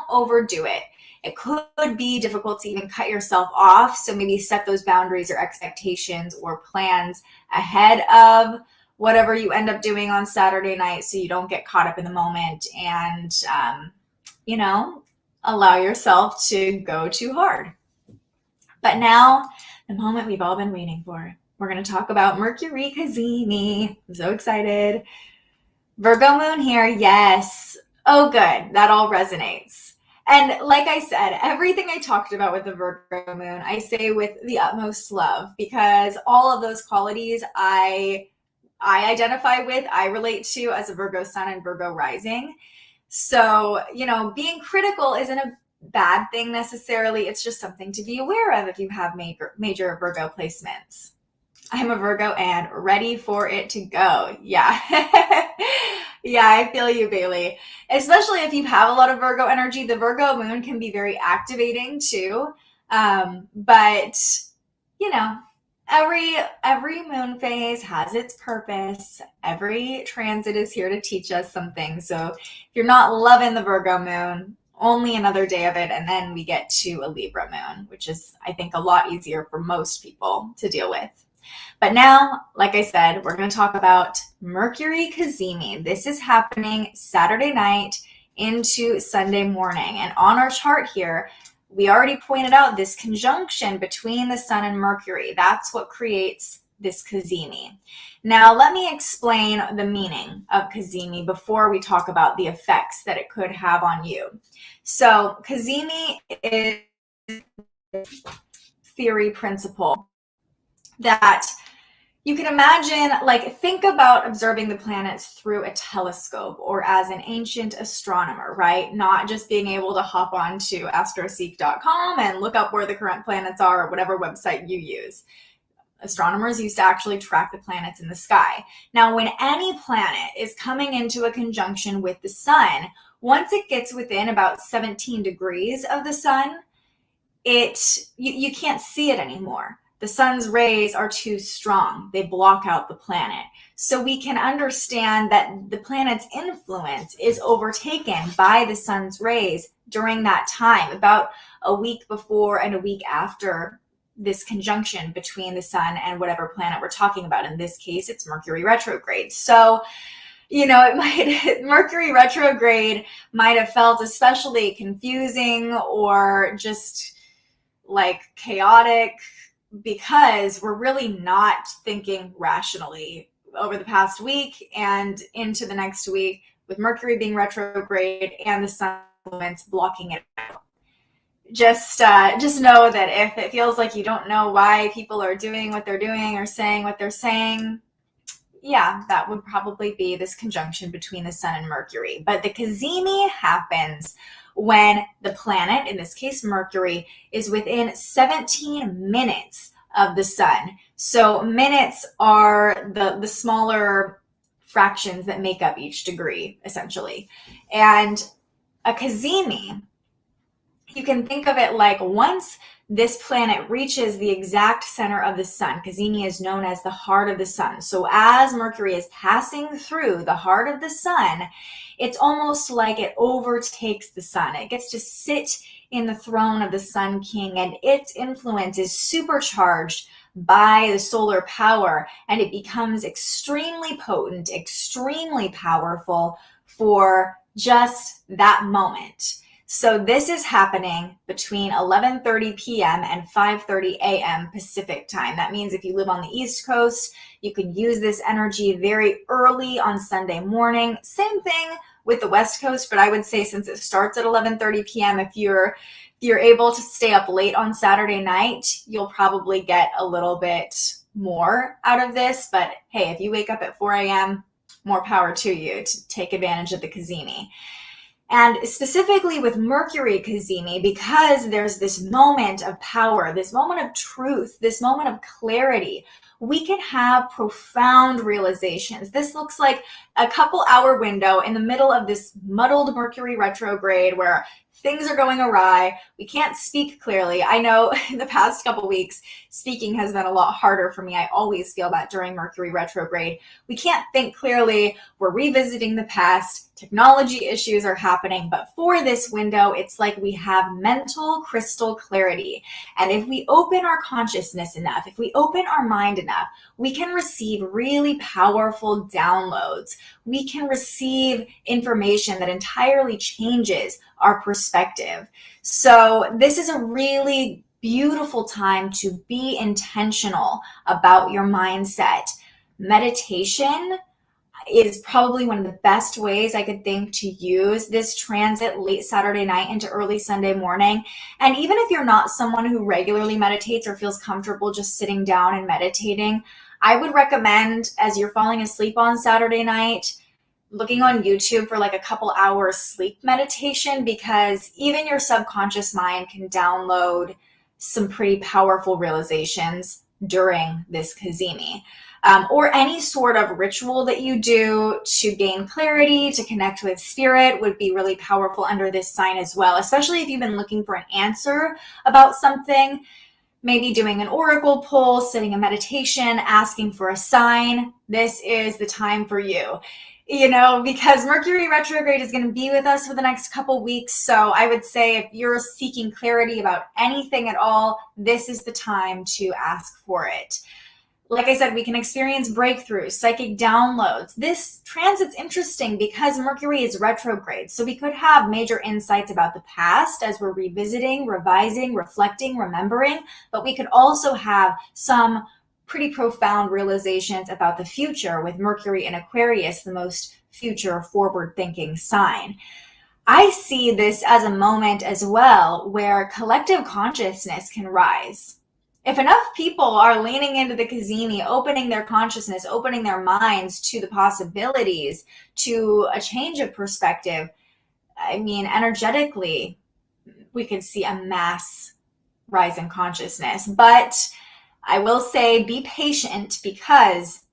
[SPEAKER 5] overdo it. It could be difficult to even cut yourself off. So maybe set those boundaries or expectations or plans ahead of whatever you end up doing on Saturday night so you don't get caught up in the moment and, allow yourself to go too hard. But now, the moment we've all been waiting for. We're going to talk about Mercury Cazimi. I'm so excited. Virgo moon here. Yes. Oh, good. That all resonates. And like I said, everything I talked about with the Virgo moon, I say with the utmost love because all of those qualities I identify with, I relate to as a Virgo sun and Virgo rising. So, being critical isn't a bad thing necessarily. It's just something to be aware of if you have major Virgo placements. I'm a Virgo and ready for it to go. Yeah. Yeah, I feel you, Bailey. Especially if you have a lot of Virgo energy, the Virgo moon can be very activating too. But every moon phase has its purpose. Every transit is here to teach us something. So if you're not loving the Virgo moon, only another day of it, and then we get to a Libra moon, which is, I think, a lot easier for most people to deal with. But now, like I said, we're going to talk about Mercury Cazimi. This is happening Saturday night into Sunday morning. And on our chart here, we already pointed out this conjunction between the Sun and Mercury. That's what creates this Cazimi. Now, let me explain the meaning of Cazimi before we talk about the effects that it could have on you. So, Cazimi is a theory principle that you can imagine, think about observing the planets through a telescope or as an ancient astronomer, right? Not just being able to hop onto astroseek.com and look up where the current planets are or whatever website you use. Astronomers used to actually track the planets in the sky. Now, when any planet is coming into a conjunction with the sun, once it gets within about 17 degrees of the sun, you can't see it anymore. The sun's rays are too strong. They block out the planet. So we can understand that the planet's influence is overtaken by the sun's rays during that time, about a week before and a week after this conjunction between the sun and whatever planet we're talking about. In this case, it's Mercury retrograde. So, Mercury retrograde might have felt especially confusing or just chaotic, because we're really not thinking rationally over the past week and into the next week with Mercury being retrograde and the sun influence blocking it out. Just know that if it feels like you don't know why people are doing what they're doing or saying what they're saying, yeah, that would probably be this conjunction between the sun and Mercury. But the Cazimi happens when the planet, in this case Mercury, is within 17 minutes of the sun. So minutes are the smaller fractions that make up each degree, essentially. And a Cazimi, you can think of it like once this planet reaches the exact center of the sun, Cazimi is known as the heart of the sun. So as Mercury is passing through the heart of the sun, it's almost like it overtakes the sun. It gets to sit in the throne of the Sun King, and its influence is supercharged by the solar power, and it becomes extremely potent, extremely powerful for just that moment. So this is happening between 11:30 p.m. and 5:30 a.m. Pacific time. That means if you live on the East Coast, you can use this energy very early on Sunday morning. Same thing with the West Coast, but I would say since it starts at 11:30 p.m., if you're able to stay up late on Saturday night, you'll probably get a little bit more out of this. But hey, if you wake up at 4 a.m., more power to you to take advantage of the Cazimi. And specifically with Mercury Cazimi, because there's this moment of power, this moment of truth, this moment of clarity, we can have profound realizations. This looks like a couple hour window in the middle of this muddled Mercury retrograde where things are going awry. We can't speak clearly. I know in the past couple weeks, speaking has been a lot harder for me. I always feel that during Mercury retrograde. We can't think clearly. We're revisiting the past. Technology issues are happening. But for this window, it's like we have mental crystal clarity. And if we open our consciousness enough, if we open our mind enough, we can receive really powerful downloads. We can receive information that entirely changes our perspective. So this is a really beautiful time to be intentional about your mindset. Meditation is probably one of the best ways I could think to use this transit late Saturday night into early Sunday morning. And even if you're not someone who regularly meditates or feels comfortable just sitting down and meditating, I would recommend, as you're falling asleep on Saturday night, looking on YouTube for like a couple hours sleep meditation, because even your subconscious mind can download some pretty powerful realizations during this Cazimi. Or any sort of ritual that you do to gain clarity, to connect with spirit would be really powerful under this sign as well, especially if you've been looking for an answer about something. Maybe doing an oracle pull, sitting in meditation, asking for a sign. This is the time for you. Because Mercury retrograde is going to be with us for the next couple weeks. So I would say if you're seeking clarity about anything at all, this is the time to ask for it. Like I said, we can experience breakthroughs, psychic downloads. This transit's interesting because Mercury is retrograde. So we could have major insights about the past as we're revisiting, revising, reflecting, remembering. But we could also have some pretty profound realizations about the future with Mercury in Aquarius, the most future forward-thinking sign. I see this as a moment as well where collective consciousness can rise. If enough people are leaning into the Cazimi, opening their consciousness, opening their minds to the possibilities, to a change of perspective, energetically, we could see a mass rise in consciousness. But I will say be patient, because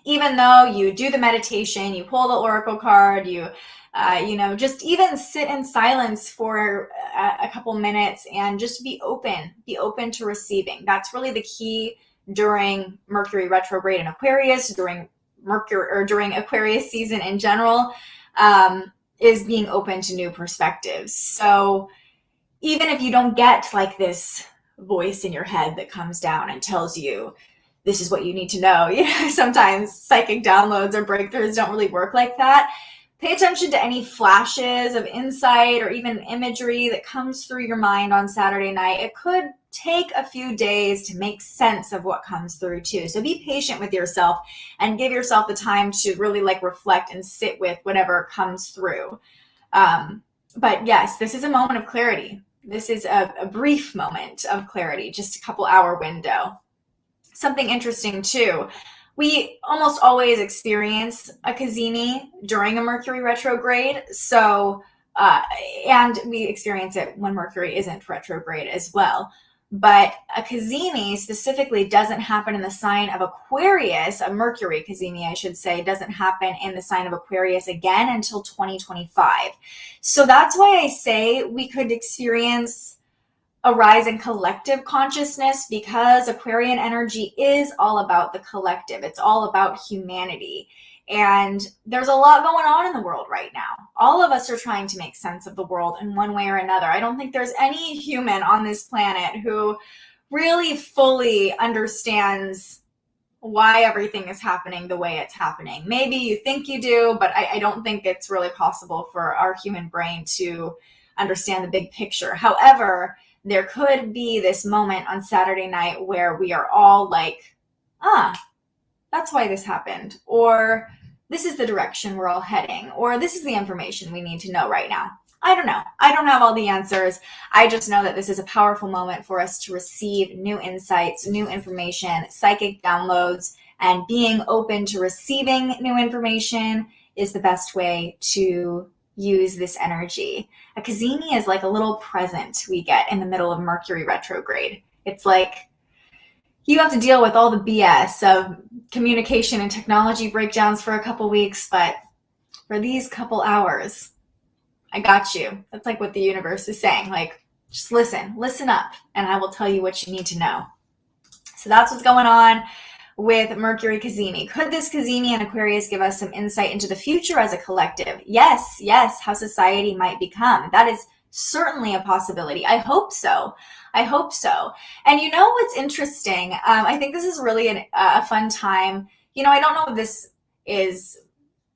[SPEAKER 5] even though you do the meditation, you pull the oracle card, just even sit in silence for a couple minutes and just be open to receiving. That's really the key during Mercury retrograde in Aquarius, during Aquarius season in general, is being open to new perspectives. So even if you don't get like this voice in your head that comes down and tells you this is what you need to know, sometimes psychic downloads or breakthroughs don't really work like that. Pay attention to any flashes of insight or even imagery that comes through your mind on Saturday night. It could take a few days to make sense of what comes through too. So be patient with yourself and give yourself the time to really reflect and sit with whatever comes through. But yes, this is a moment of clarity. This is a brief moment of clarity, just a couple hour window. Something interesting too. We almost always experience a Cazimi during a Mercury retrograde. So, and we experience it when Mercury isn't retrograde as well. But a Cazimi specifically doesn't happen in the sign of Aquarius. A Mercury Cazimi, I should say, doesn't happen in the sign of Aquarius again until 2025. So that's why I say we could experience a rise in collective consciousness, because Aquarian energy is all about the collective. It's all about humanity. And there's a lot going on in the world right now. All of us are trying to make sense of the world in one way or another. I don't think there's any human on this planet who really fully understands why everything is happening the way it's happening. Maybe you think you do, but I don't think it's really possible for our human brain to understand the big picture. However, there could be this moment on Saturday night where we are all like, that's why this happened, or this is the direction we're all heading, or this is the information we need to know right now. I don't know. I don't have all the answers. I just know that this is a powerful moment for us to receive new insights, new information, psychic downloads, and being open to receiving new information is the best way to use this energy. A Cazimi is like a little present we get in the middle of Mercury retrograde. It's like you have to deal with all the BS of communication and technology breakdowns for a couple weeks, but for these couple hours, I got you. That's like what the universe is saying. Like, just listen up, and I will tell you what you need to know. So that's what's going on with Mercury Cazimi. Could this Cazimi and Aquarius give us some insight into the future as a collective? Yes, how society might become. That is certainly a possibility. I hope so. And you know what's interesting? I think this is really a fun time. I don't know if this is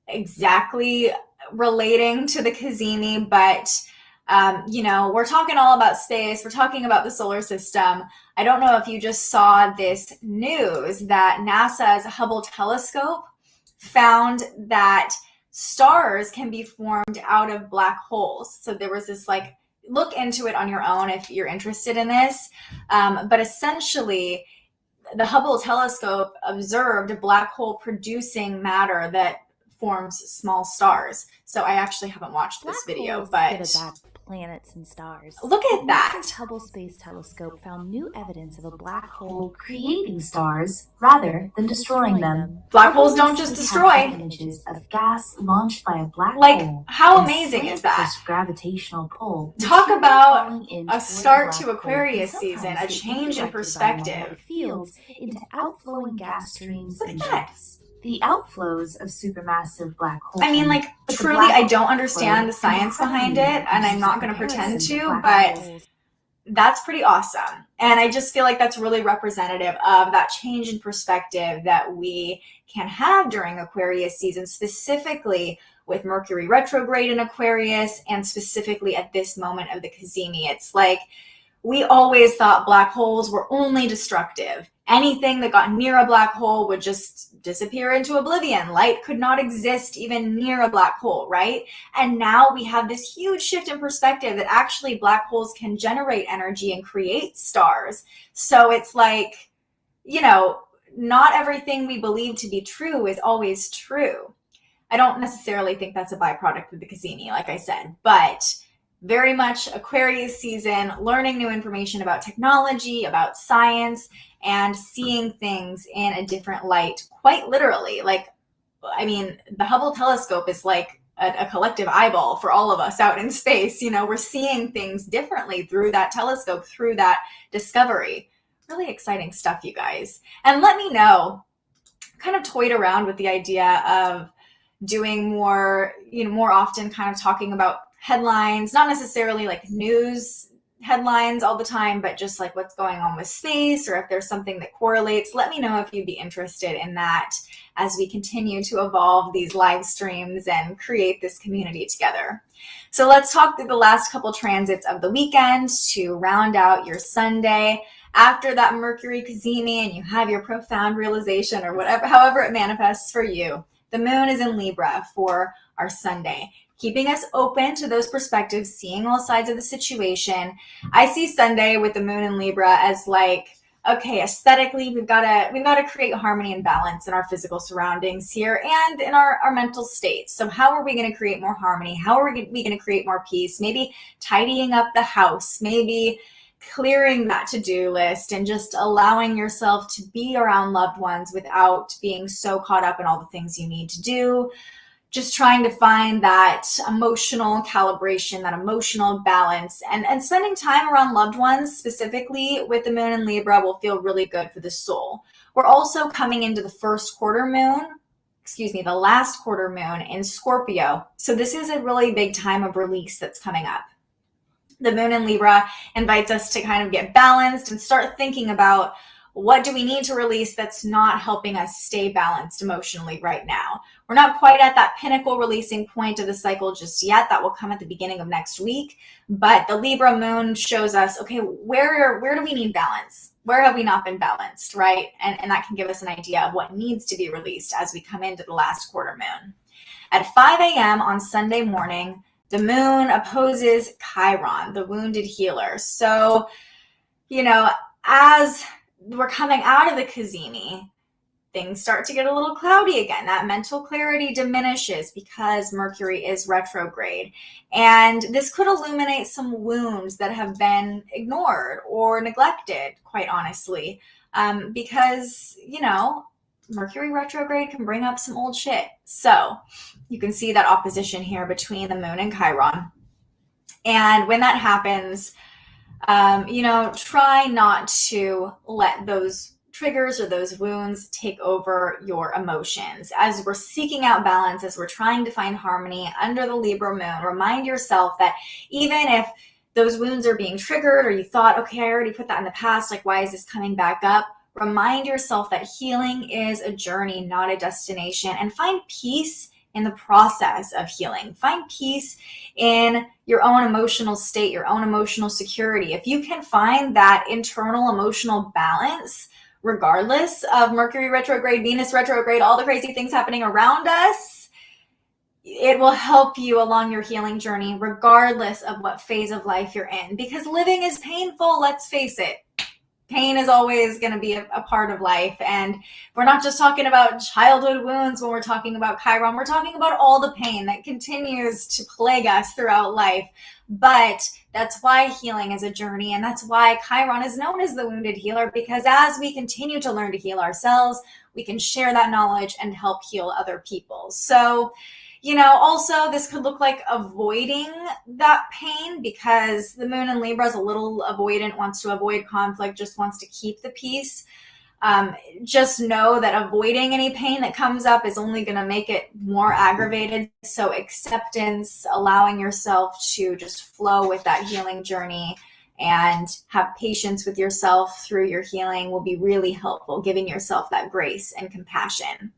[SPEAKER 5] exactly relating to the Cazimi, but we're talking all about space. We're talking about the solar system. I don't know if you just saw this news that NASA's Hubble telescope found that stars can be formed out of black holes. So there was this, like, look into it on your own if you're interested in this. But essentially, the Hubble telescope observed a black hole producing matter that forms small stars. So I actually haven't watched this video, but
[SPEAKER 6] planets and stars.
[SPEAKER 5] Look at that.
[SPEAKER 6] NASA's Hubble Space Telescope found new evidence of a black hole creating stars rather than destroying them.
[SPEAKER 5] Black holes don't just destroy.
[SPEAKER 6] Images of gas launched by a black
[SPEAKER 5] like,
[SPEAKER 6] hole.
[SPEAKER 5] how amazing is that?
[SPEAKER 6] This gravitational pull.
[SPEAKER 5] Talk about a start to Aquarius season, a change in perspective.
[SPEAKER 6] Fields into outflowing gas streams
[SPEAKER 5] Look
[SPEAKER 6] and
[SPEAKER 5] at that.
[SPEAKER 6] jets. The outflows of supermassive black holes.
[SPEAKER 5] I mean, like, truly, I don't understand the science behind it, and I'm not going to pretend to, but that's pretty awesome. And I just feel like that's really representative of that change in perspective that we can have during Aquarius season, specifically with Mercury retrograde in Aquarius, and specifically at this moment of the Cazimi. It's like, we always thought black holes were only destructive. Anything that got near a black hole would just disappear into oblivion. Light could not exist even near a black hole, right? And now we have this huge shift in perspective that actually black holes can generate energy and create stars. So it's like, not everything we believe to be true is always true. I don't necessarily think that's a byproduct of the Cazimi, like I said, but very much Aquarius season, learning new information about technology, about science, and seeing things in a different light, quite literally. Like, I mean, the Hubble telescope is like a collective eyeball for all of us out in space. We're seeing things differently through that telescope, through that discovery. Really exciting stuff, you guys. And let me know, kind of toyed around with the idea of doing more often, kind of talking about headlines, not necessarily like news headlines all the time, but just like what's going on with space, or if there's something that correlates. Let me know if you'd be interested in that as we continue to evolve these live streams and create this community together. So let's talk through the last couple transits of the weekend to round out your Sunday. After that Mercury Cazimi and you have your profound realization, or whatever, however it manifests for you, the moon is in Libra for our Sunday, keeping us open to those perspectives, seeing all sides of the situation. I see Sunday with the moon in Libra as like, okay, aesthetically, we've got to create harmony and balance in our physical surroundings here and in our mental state. So how are we going to create more harmony? How are we going to create more peace? Maybe tidying up the house, maybe clearing that to-do list, and just allowing yourself to be around loved ones without being so caught up in all the things you need to do. Just trying to find that emotional calibration, that emotional balance, and spending time around loved ones, specifically with the moon in Libra, will feel really good for the soul. We're also coming into the last quarter moon in Scorpio. So this is a really big time of release that's coming up. The moon in Libra invites us to kind of get balanced and start thinking about What do we need to release that's not helping us stay balanced emotionally right now? We're not quite at that pinnacle releasing point of the cycle just yet. That will come at the beginning of next week. But the Libra moon shows us, okay, where do we need balance? Where have we not been balanced, right? And that can give us an idea of what needs to be released as we come into the last quarter moon. At 5 a.m. on Sunday morning, the moon opposes Chiron, the wounded healer. So, as we're coming out of the Cazimi, things start to get a little cloudy again. That mental clarity diminishes because Mercury is retrograde. And this could illuminate some wounds that have been ignored or neglected, quite honestly, because, Mercury retrograde can bring up some old shit. So you can see that opposition here between the moon and Chiron. And when that happens, try not to let those triggers or those wounds take over your emotions. As we're seeking out balance, as we're trying to find harmony under the Libra moon, remind yourself that even if those wounds are being triggered or you thought, okay, I already put that in the past, like, why is this coming back up? Remind yourself that healing is a journey, not a destination, and find peace in the process of healing. Find peace in your own emotional state, your own emotional security. If you can find that internal emotional balance, regardless of Mercury retrograde, Venus retrograde, all the crazy things happening around us, it will help you along your healing journey, regardless of what phase of life you're in. Because living is painful, let's face it. Pain is always going to be a part of life. And we're not just talking about childhood wounds when we're talking about Chiron. We're talking about all the pain that continues to plague us throughout life. But that's why healing is a journey. And that's why Chiron is known as the wounded healer, because as we continue to learn to heal ourselves, we can share that knowledge and help heal other people. So, also this could look like avoiding that pain, because the moon in Libra is a little avoidant, wants to avoid conflict, just wants to keep the peace. Just know that avoiding any pain that comes up is only going to make it more aggravated. So acceptance, allowing yourself to just flow with that healing journey and have patience with yourself through your healing will be really helpful, giving yourself that grace and compassion.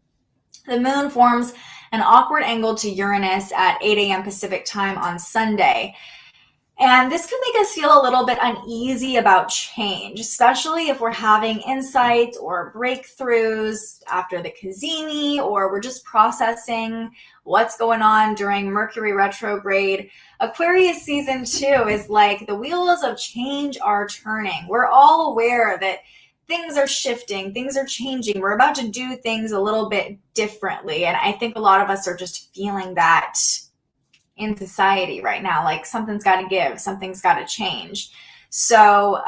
[SPEAKER 5] The moon forms an awkward angle to Uranus at 8 a.m. Pacific time on Sunday. And this could make us feel a little bit uneasy about change, especially if we're having insights or breakthroughs after the Cazimi, or we're just processing what's going on during Mercury retrograde. Aquarius season 2 is like the wheels of change are turning. We're all aware that things are shifting, things are changing. We're about to do things a little bit differently. And I think a lot of us are just feeling that in society right now, like something's got to give, something's got to change. So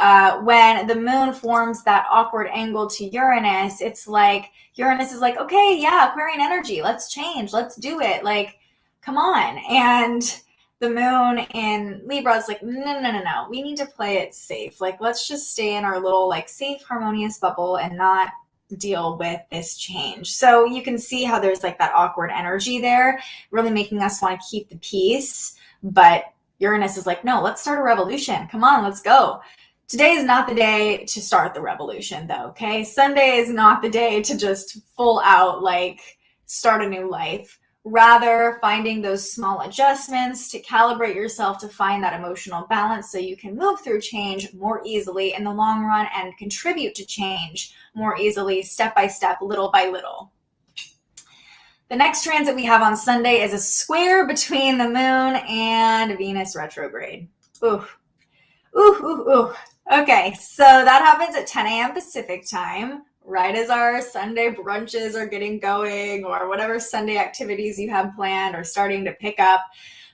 [SPEAKER 5] when the moon forms that awkward angle to Uranus, it's like Uranus is like, okay, yeah, Aquarian energy, let's change, let's do it. Like, come on. And the moon in Libra is like, no. We need to play it safe. Like, let's just stay in our little like safe, harmonious bubble and not deal with this change. So you can see how there's like that awkward energy there, really making us want to keep the peace. But Uranus is like, no, let's start a revolution. Come on, let's go. Today is not the day to start the revolution though, okay? Sunday is not the day to just full out like start a new life. Rather, finding those small adjustments to calibrate yourself to find that emotional balance so you can move through change more easily in the long run and contribute to change more easily, step by step, little by little. The next transit we have on Sunday is a square between the moon and Venus retrograde. Ooh. Okay, so that happens at 10 a.m. Pacific time, right as our Sunday brunches are getting going, or whatever Sunday activities you have planned or starting to pick up.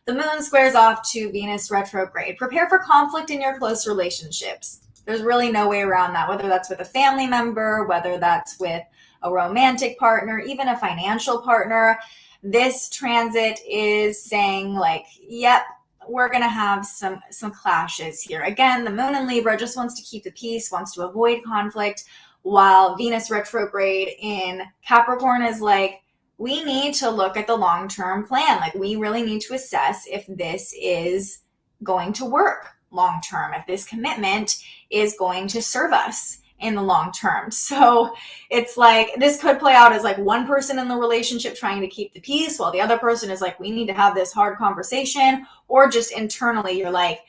[SPEAKER 5] The moon squares off to Venus retrograde. Prepare for conflict in your close relationships. There's really no way around that, whether that's with a family member, whether that's with a romantic partner, even a financial partner. This transit is saying like, yep, we're going to have some clashes here. Again, the moon in Libra just wants to keep the peace, wants to avoid conflict, while Venus retrograde in Capricorn is like, we need to look at the long-term plan. Like, we really need to assess if this is going to work long-term, if this commitment is going to serve us in the long term. So it's like, this could play out as like one person in the relationship trying to keep the peace while the other person is like, we need to have this hard conversation, or just internally you're like,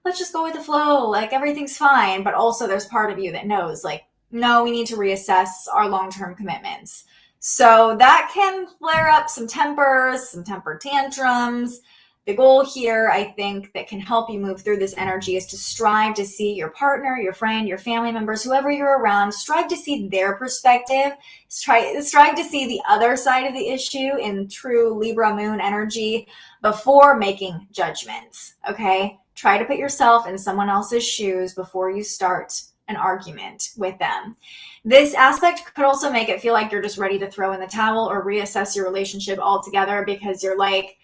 [SPEAKER 5] let's just go with the flow, like everything's fine. But also there's part of you that knows like, no, we need to reassess our long-term commitments. So that can flare up some tempers, some temper tantrums. The goal here, I think, that can help you move through this energy is to strive to see your partner, your friend, your family members, whoever you're around, strive to see their perspective, strive to see the other side of the issue in true Libra moon energy before making judgments, okay? Try to put yourself in someone else's shoes before you start an argument with them. This aspect could also make it feel like you're just ready to throw in the towel or reassess your relationship altogether, because you're like,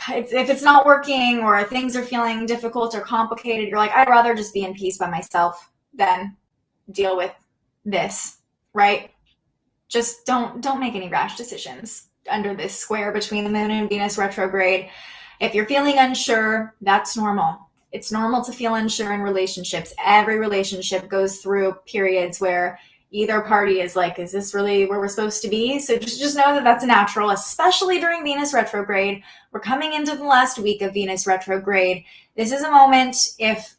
[SPEAKER 5] if it's not working or things are feeling difficult or complicated, you're like, I'd rather just be in peace by myself than deal with this, right? Just don't make any rash decisions under this square between the moon and Venus retrograde. If you're feeling unsure, that's normal. It's normal to feel unsure in relationships. Every relationship goes through periods where either party is like, is this really where we're supposed to be? So just know that that's natural, especially during Venus retrograde. We're coming into the last week of Venus retrograde. This is a moment, if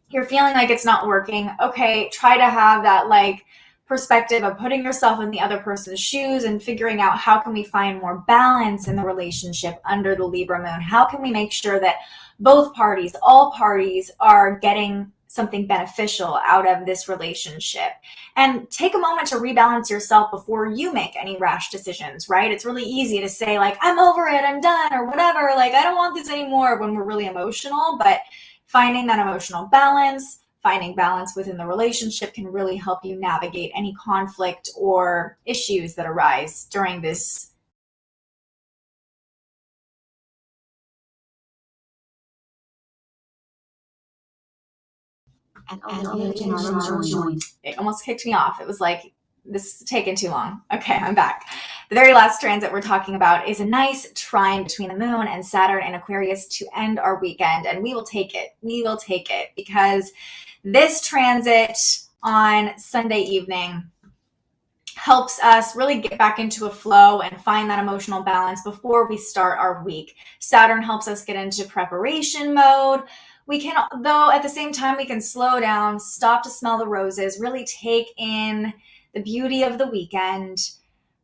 [SPEAKER 5] you're feeling like it's not working, okay, try to have that like perspective of putting yourself in the other person's shoes and figuring out how can we find more balance in the relationship under the Libra moon? How can we make sure that both parties, all parties, are getting something beneficial out of this relationship? And take a moment to rebalance yourself before you make any rash decisions, right? It's really easy to say like, I'm over it, I'm done, or whatever, like I don't want this anymore, when we're really emotional. But finding that emotional balance, finding balance within the relationship can really help you navigate any conflict or issues that arise during this It almost kicked me off. It was like, this is taking too long. Okay, I'm back. The very last transit we're talking about is a nice trine between the moon and Saturn in Aquarius to end our weekend. And we will take it. We will take it, because this transit on Sunday evening helps us really get back into a flow and find that emotional balance before we start our week. Saturn helps us get into preparation mode. We can, though, at the same time, we can slow down, stop to smell the roses, really take in the beauty of the weekend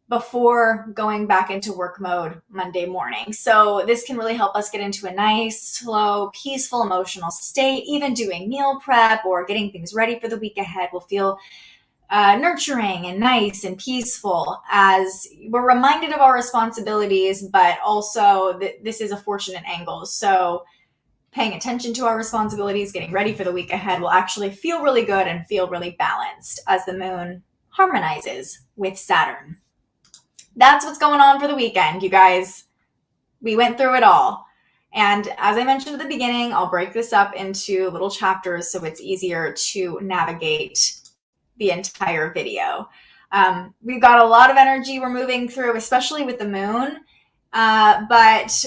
[SPEAKER 5] before going back into work mode Monday morning. So this can really help us get into a nice, slow, peaceful, emotional state. Even doing meal prep or getting things ready for the week ahead will feel nurturing and nice and peaceful, as we're reminded of our responsibilities, but also this is a fortunate angle. So paying attention to our responsibilities, getting ready for the week ahead will actually feel really good and feel really balanced as the moon harmonizes with Saturn. That's what's going on for the weekend, you guys. We went through it all. And as I mentioned at the beginning, I'll break this up into little chapters so it's easier to navigate the entire video. We've got a lot of energy we're moving through, especially with the moon. But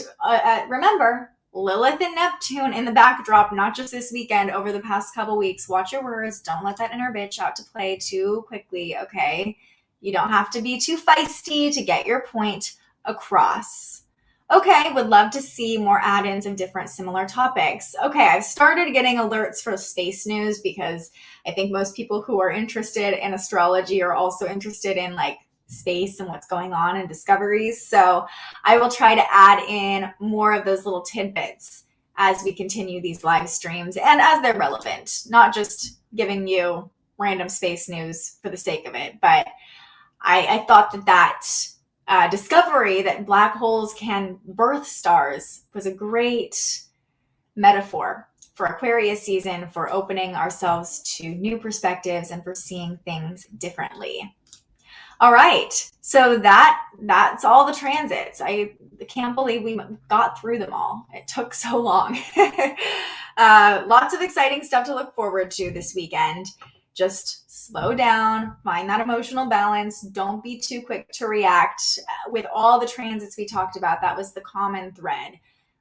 [SPEAKER 5] remember, Lilith and Neptune in the backdrop, not just this weekend, over the past couple weeks. Watch your words. Don't let that inner bitch out to play too quickly, okay? You don't have to be too feisty to get your point across. Okay, would love to see more add-ins of different similar topics. Okay, I've started getting alerts for space news because I think most people who are interested in astrology are also interested in like space and what's going on and discoveries. So I will try to add in more of those little tidbits as we continue these live streams and as they're relevant, not just giving you random space news for the sake of it. But I thought that discovery that black holes can birth stars was a great metaphor for Aquarius season, for opening ourselves to new perspectives and for seeing things differently. All right, so that's all the transits. I can't believe we got through them all. It took so long. Lots of exciting stuff to look forward to this weekend. Just slow down, find that emotional balance. Don't be too quick to react. With all the transits we talked about, that was the common thread.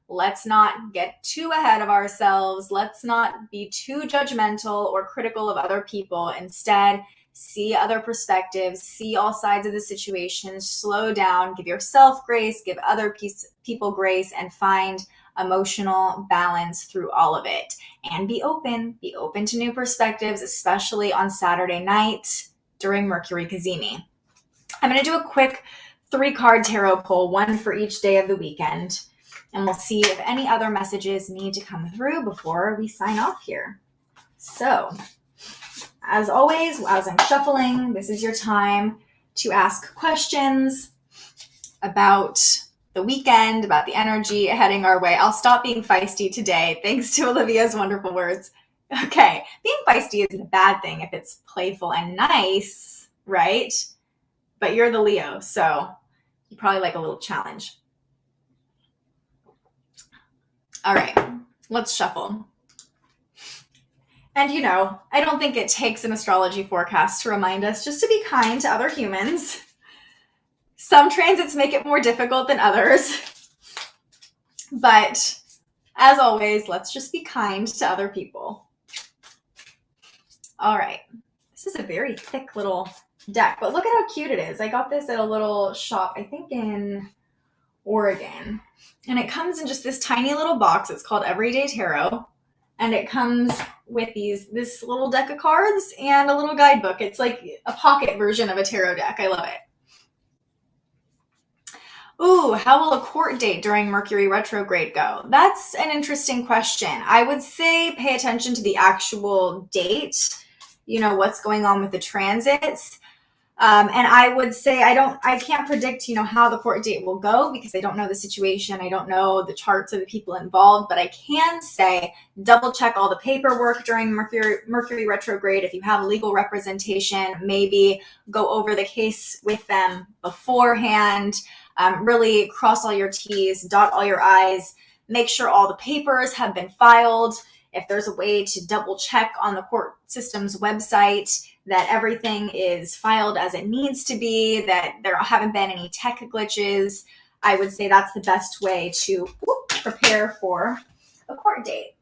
[SPEAKER 5] let's not get too ahead of ourselves. Let's not be too judgmental or critical of other people. Instead, see other perspectives, see all sides of the situation, slow down, give yourself grace, give other people grace, and find emotional balance through all of it. And be open to new perspectives, especially on Saturday night during Mercury Cazimi. I'm going to do a quick 3-card tarot pull, one for each day of the weekend, and we'll see if any other messages need to come through before we sign off here. So, as always, as I'm shuffling, this is your time to ask questions about the weekend, about the energy heading our way. I'll stop being feisty today, thanks to Olivia's wonderful words. Okay, being feisty isn't a bad thing if it's playful and nice, right? But you're the Leo, so you probably like a little challenge. All right, let's shuffle. And you know, I don't think it takes an astrology forecast to remind us just to be kind to other humans. Some transits make it more difficult than others. But as always, let's just be kind to other people. All right, this is a very thick little deck, but look at how cute it is. I got this at a little shop, I think in Oregon. And it comes in just this tiny little box. It's called Everyday Tarot. And it comes with this little deck of cards and a little guidebook. It's like a pocket version of a tarot deck. I love it. Ooh, how will a court date during Mercury retrograde go? That's an interesting question. I would say pay attention to the actual date, you know, what's going on with the transits. And I would say I can't predict, you know, how the court date will go because I don't know the situation. I don't know the charts of the people involved, but I can say double check all the paperwork during Mercury retrograde. If you have legal representation, maybe go over the case with them beforehand. Really cross all your T's, dot all your I's, make sure all the papers have been filed. If there's a way to double check on the court system's website that everything is filed as it needs to be, that there haven't been any tech glitches, I would say that's the best way to prepare for a court date.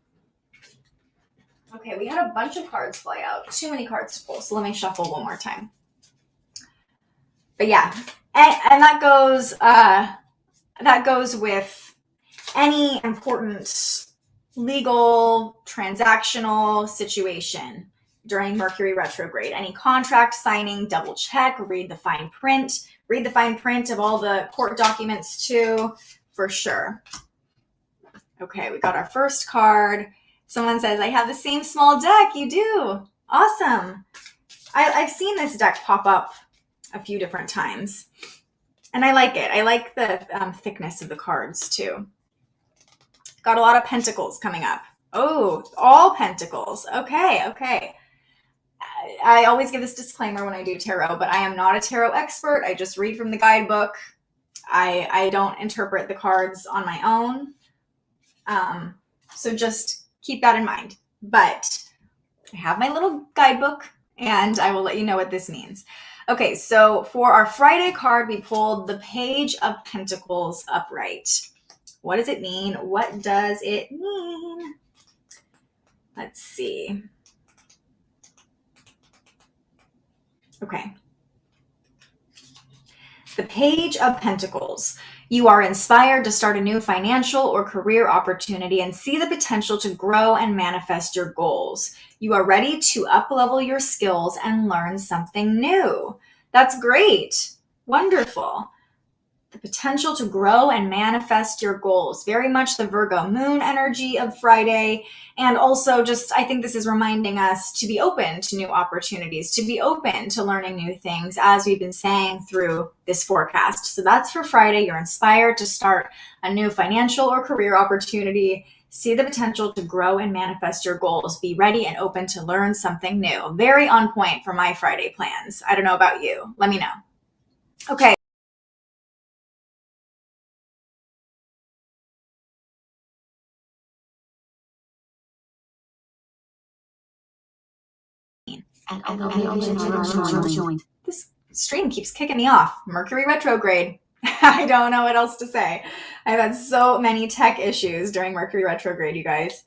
[SPEAKER 5] Okay, we had a bunch of cards fly out. Too many cards to pull, so let me shuffle one more time. But yeah, and that goes with any important legal, transactional situation during Mercury retrograde. Any contract signing, double check, read the fine print. Read the fine print of all the court documents too, for sure. Okay, we got our first card. Someone says, I have the same small deck. You do. Awesome. I've seen this deck pop up a few different times. And I like it. I like the thickness of the cards too. Got a lot of pentacles coming up. Oh, all pentacles. Okay. I always give this disclaimer when I do tarot, but I am not a tarot expert. I just read from the guidebook. I don't interpret the cards on my own. So just keep that in mind. But I have my little guidebook and I will let you know what this means. Okay, so for our Friday card, we pulled the Page of Pentacles upright. What does it mean? What does it mean? Let's see. Okay. The Page of Pentacles. You are inspired to start a new financial or career opportunity and see the potential to grow and manifest your goals. You are ready to up-level your skills and learn something new. That's great. Wonderful. The potential to grow and manifest your goals. Very much the Virgo moon energy of Friday. And also just, I think this is reminding us to be open to new opportunities, to be open to learning new things, as we've been saying through this forecast. So that's for Friday. You're inspired to start a new financial or career opportunity. See the potential to grow and manifest your goals. Be ready and open to learn something new. Very on point for my Friday plans. I don't know about you. Let me know. Okay. This stream keeps kicking me off. Mercury retrograde. I don't know what else to say. I've had so many tech issues during Mercury retrograde, you guys.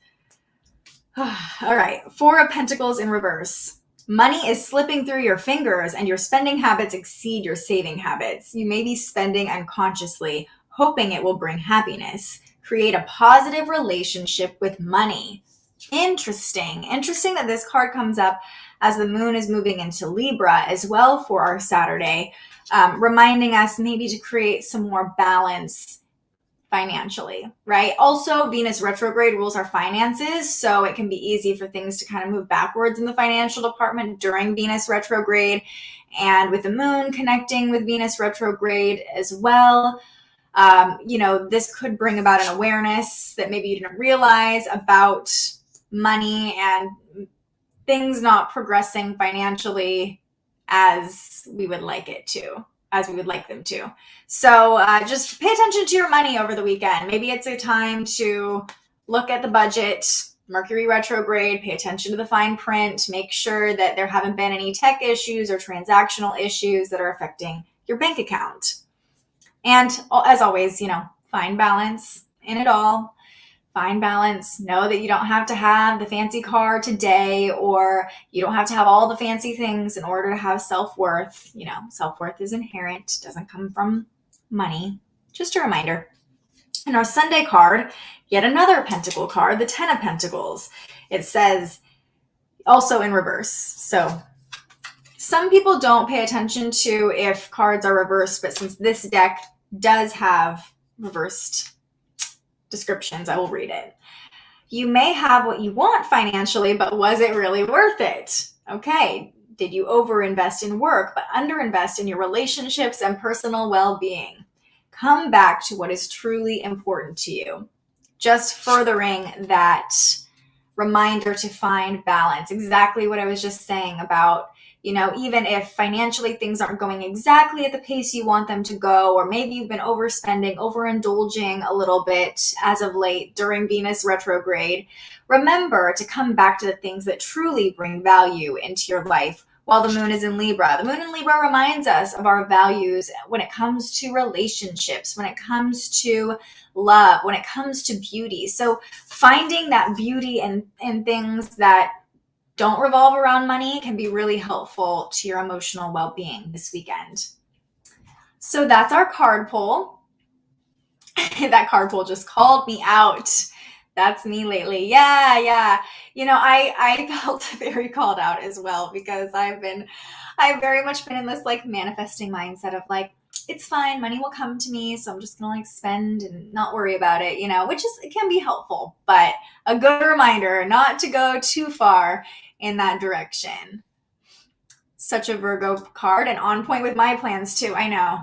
[SPEAKER 5] All right, Four of Pentacles in reverse. Money is slipping through your fingers and your spending habits exceed your saving habits. You may be spending unconsciously, hoping it will bring happiness. Create a positive relationship with money. Interesting that this card comes up as the moon is moving into Libra as well for our Saturday, reminding us maybe to create some more balance financially, right? Also, Venus retrograde rules our finances, so it can be easy for things to kind of move backwards in the financial department during Venus retrograde, and with the moon connecting with Venus retrograde as well. This could bring about an awareness that maybe you didn't realize about money and things not progressing financially as we would like them to. So just pay attention to your money over the weekend. Maybe it's a time to look at the budget, Mercury retrograde, pay attention to the fine print, make sure that there haven't been any tech issues or transactional issues that are affecting your bank account. And as always, find balance in it all. Find balance. Know that you don't have to have the fancy car today, or you don't have to have all the fancy things in order to have self-worth. Self-worth is inherent, doesn't come from money. Just a reminder. And our Sunday card, yet another pentacle card, the Ten of Pentacles. It says, also in reverse. So some people don't pay attention to if cards are reversed, but since this deck does have reversed descriptions, I will read it. You may have what you want financially, but was it really worth it? Okay. Did you overinvest in work, but underinvest in your relationships and personal well-being? Come back to what is truly important to you. Just furthering that reminder to find balance. Exactly what I was just saying about, even if financially things aren't going exactly at the pace you want them to go, or maybe you've been overspending, overindulging a little bit as of late during Venus retrograde, remember to come back to the things that truly bring value into your life while the moon is in Libra. The moon in Libra reminds us of our values when it comes to relationships, when it comes to love, when it comes to beauty. So finding that beauty in things that don't revolve around money can be really helpful to your emotional well-being this weekend. So that's our card pull. That card pull just called me out. That's me lately. Yeah. I felt very called out as well, because I've very much been in this manifesting mindset of it's fine, money will come to me, so I'm just gonna spend and not worry about it, it can be helpful, but a good reminder not to go too far in that direction. Such a Virgo card, and on point with my plans too. I know,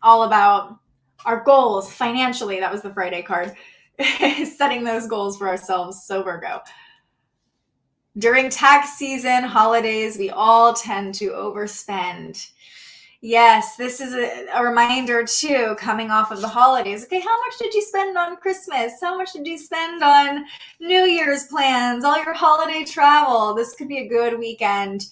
[SPEAKER 5] all about our goals financially. That was the Friday card. Setting those goals for ourselves. So Virgo. During tax season, holidays, we all tend to overspend. Yes, this is a reminder too, coming off of the holidays. Okay, how much did you spend on Christmas? How much did you spend on New Year's plans, all your holiday travel? This could be a good weekend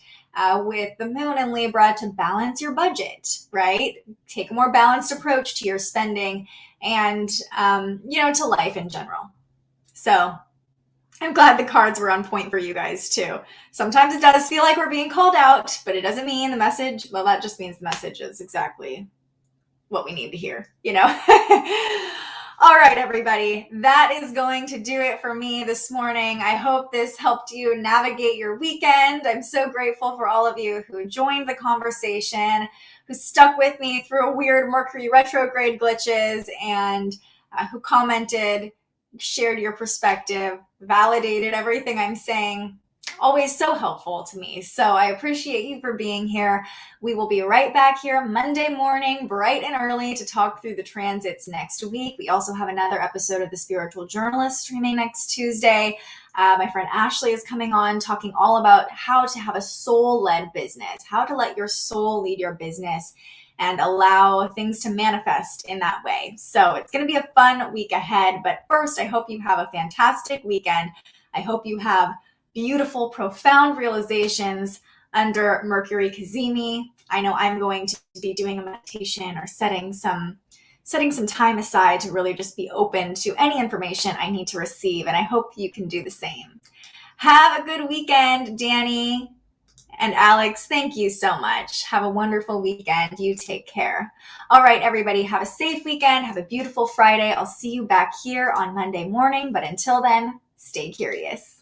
[SPEAKER 5] with the moon in Libra to balance your budget, right? Take a more balanced approach to your spending and, to life in general. So I'm glad the cards were on point for you guys too. Sometimes it does feel like we're being called out, but it doesn't mean the message, well, that just means the message is exactly what we need to hear, All right, everybody, that is going to do it for me this morning. I hope this helped you navigate your weekend. I'm so grateful for all of you who joined the conversation, who stuck with me through weird Mercury retrograde glitches, and who commented, shared your perspective, validated everything I'm saying. Always so helpful to me. So I appreciate you for being here. We will be right back here Monday morning, bright and early, to talk through the transits next week. We also have another episode of The Spiritual Journalist streaming next Tuesday. My friend Ashley is coming on talking all about how to have a soul-led business, how to let your soul lead your business and allow things to manifest in that way. So it's going to be a fun week ahead. But first, I hope you have a fantastic weekend. I hope you have beautiful, profound realizations under Mercury Cazimi. I know I'm going to be doing a meditation or setting some setting some time aside to really just be open to any information I need to receive. And I hope you can do the same. Have a good weekend, Danny and Alex. Thank you so much. Have a wonderful weekend. You take care. All right, everybody, have a safe weekend. Have a beautiful Friday. I'll see you back here on Monday morning. But until then, stay curious.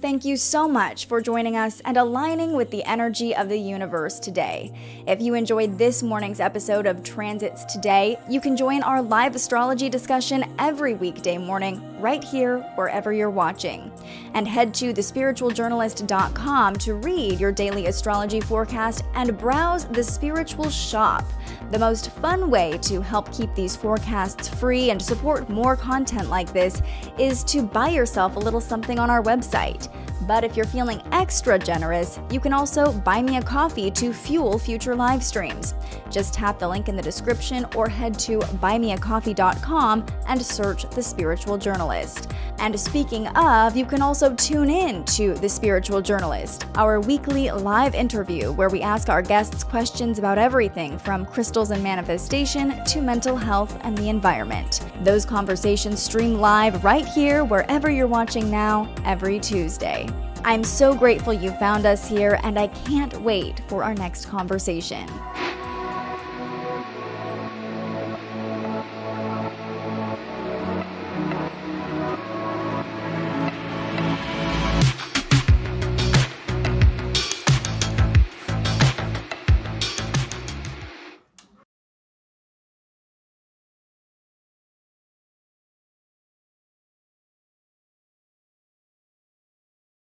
[SPEAKER 5] Thank you so much for joining us and aligning with the energy of the universe today. If you enjoyed this morning's episode of Transits Today, you can join our live astrology discussion every weekday morning right here wherever you're watching. And head to thespiritualjournalist.com to read your daily astrology forecast and browse the Spiritual Shop. The most fun way to help keep these forecasts free and support more content like this is to buy yourself a little something on our website. But if you're feeling extra generous, you can also buy me a coffee to fuel future live streams. Just tap the link in the description or head to buymeacoffee.com and search The Spiritual Journalist. And speaking of, you can also tune in to The Spiritual Journalist, our weekly live interview where we ask our guests questions about everything from crystals and manifestation to mental health and the environment. Those conversations stream live right here wherever you're watching now every Tuesday. I'm so grateful you found us here, and I can't wait for our next conversation.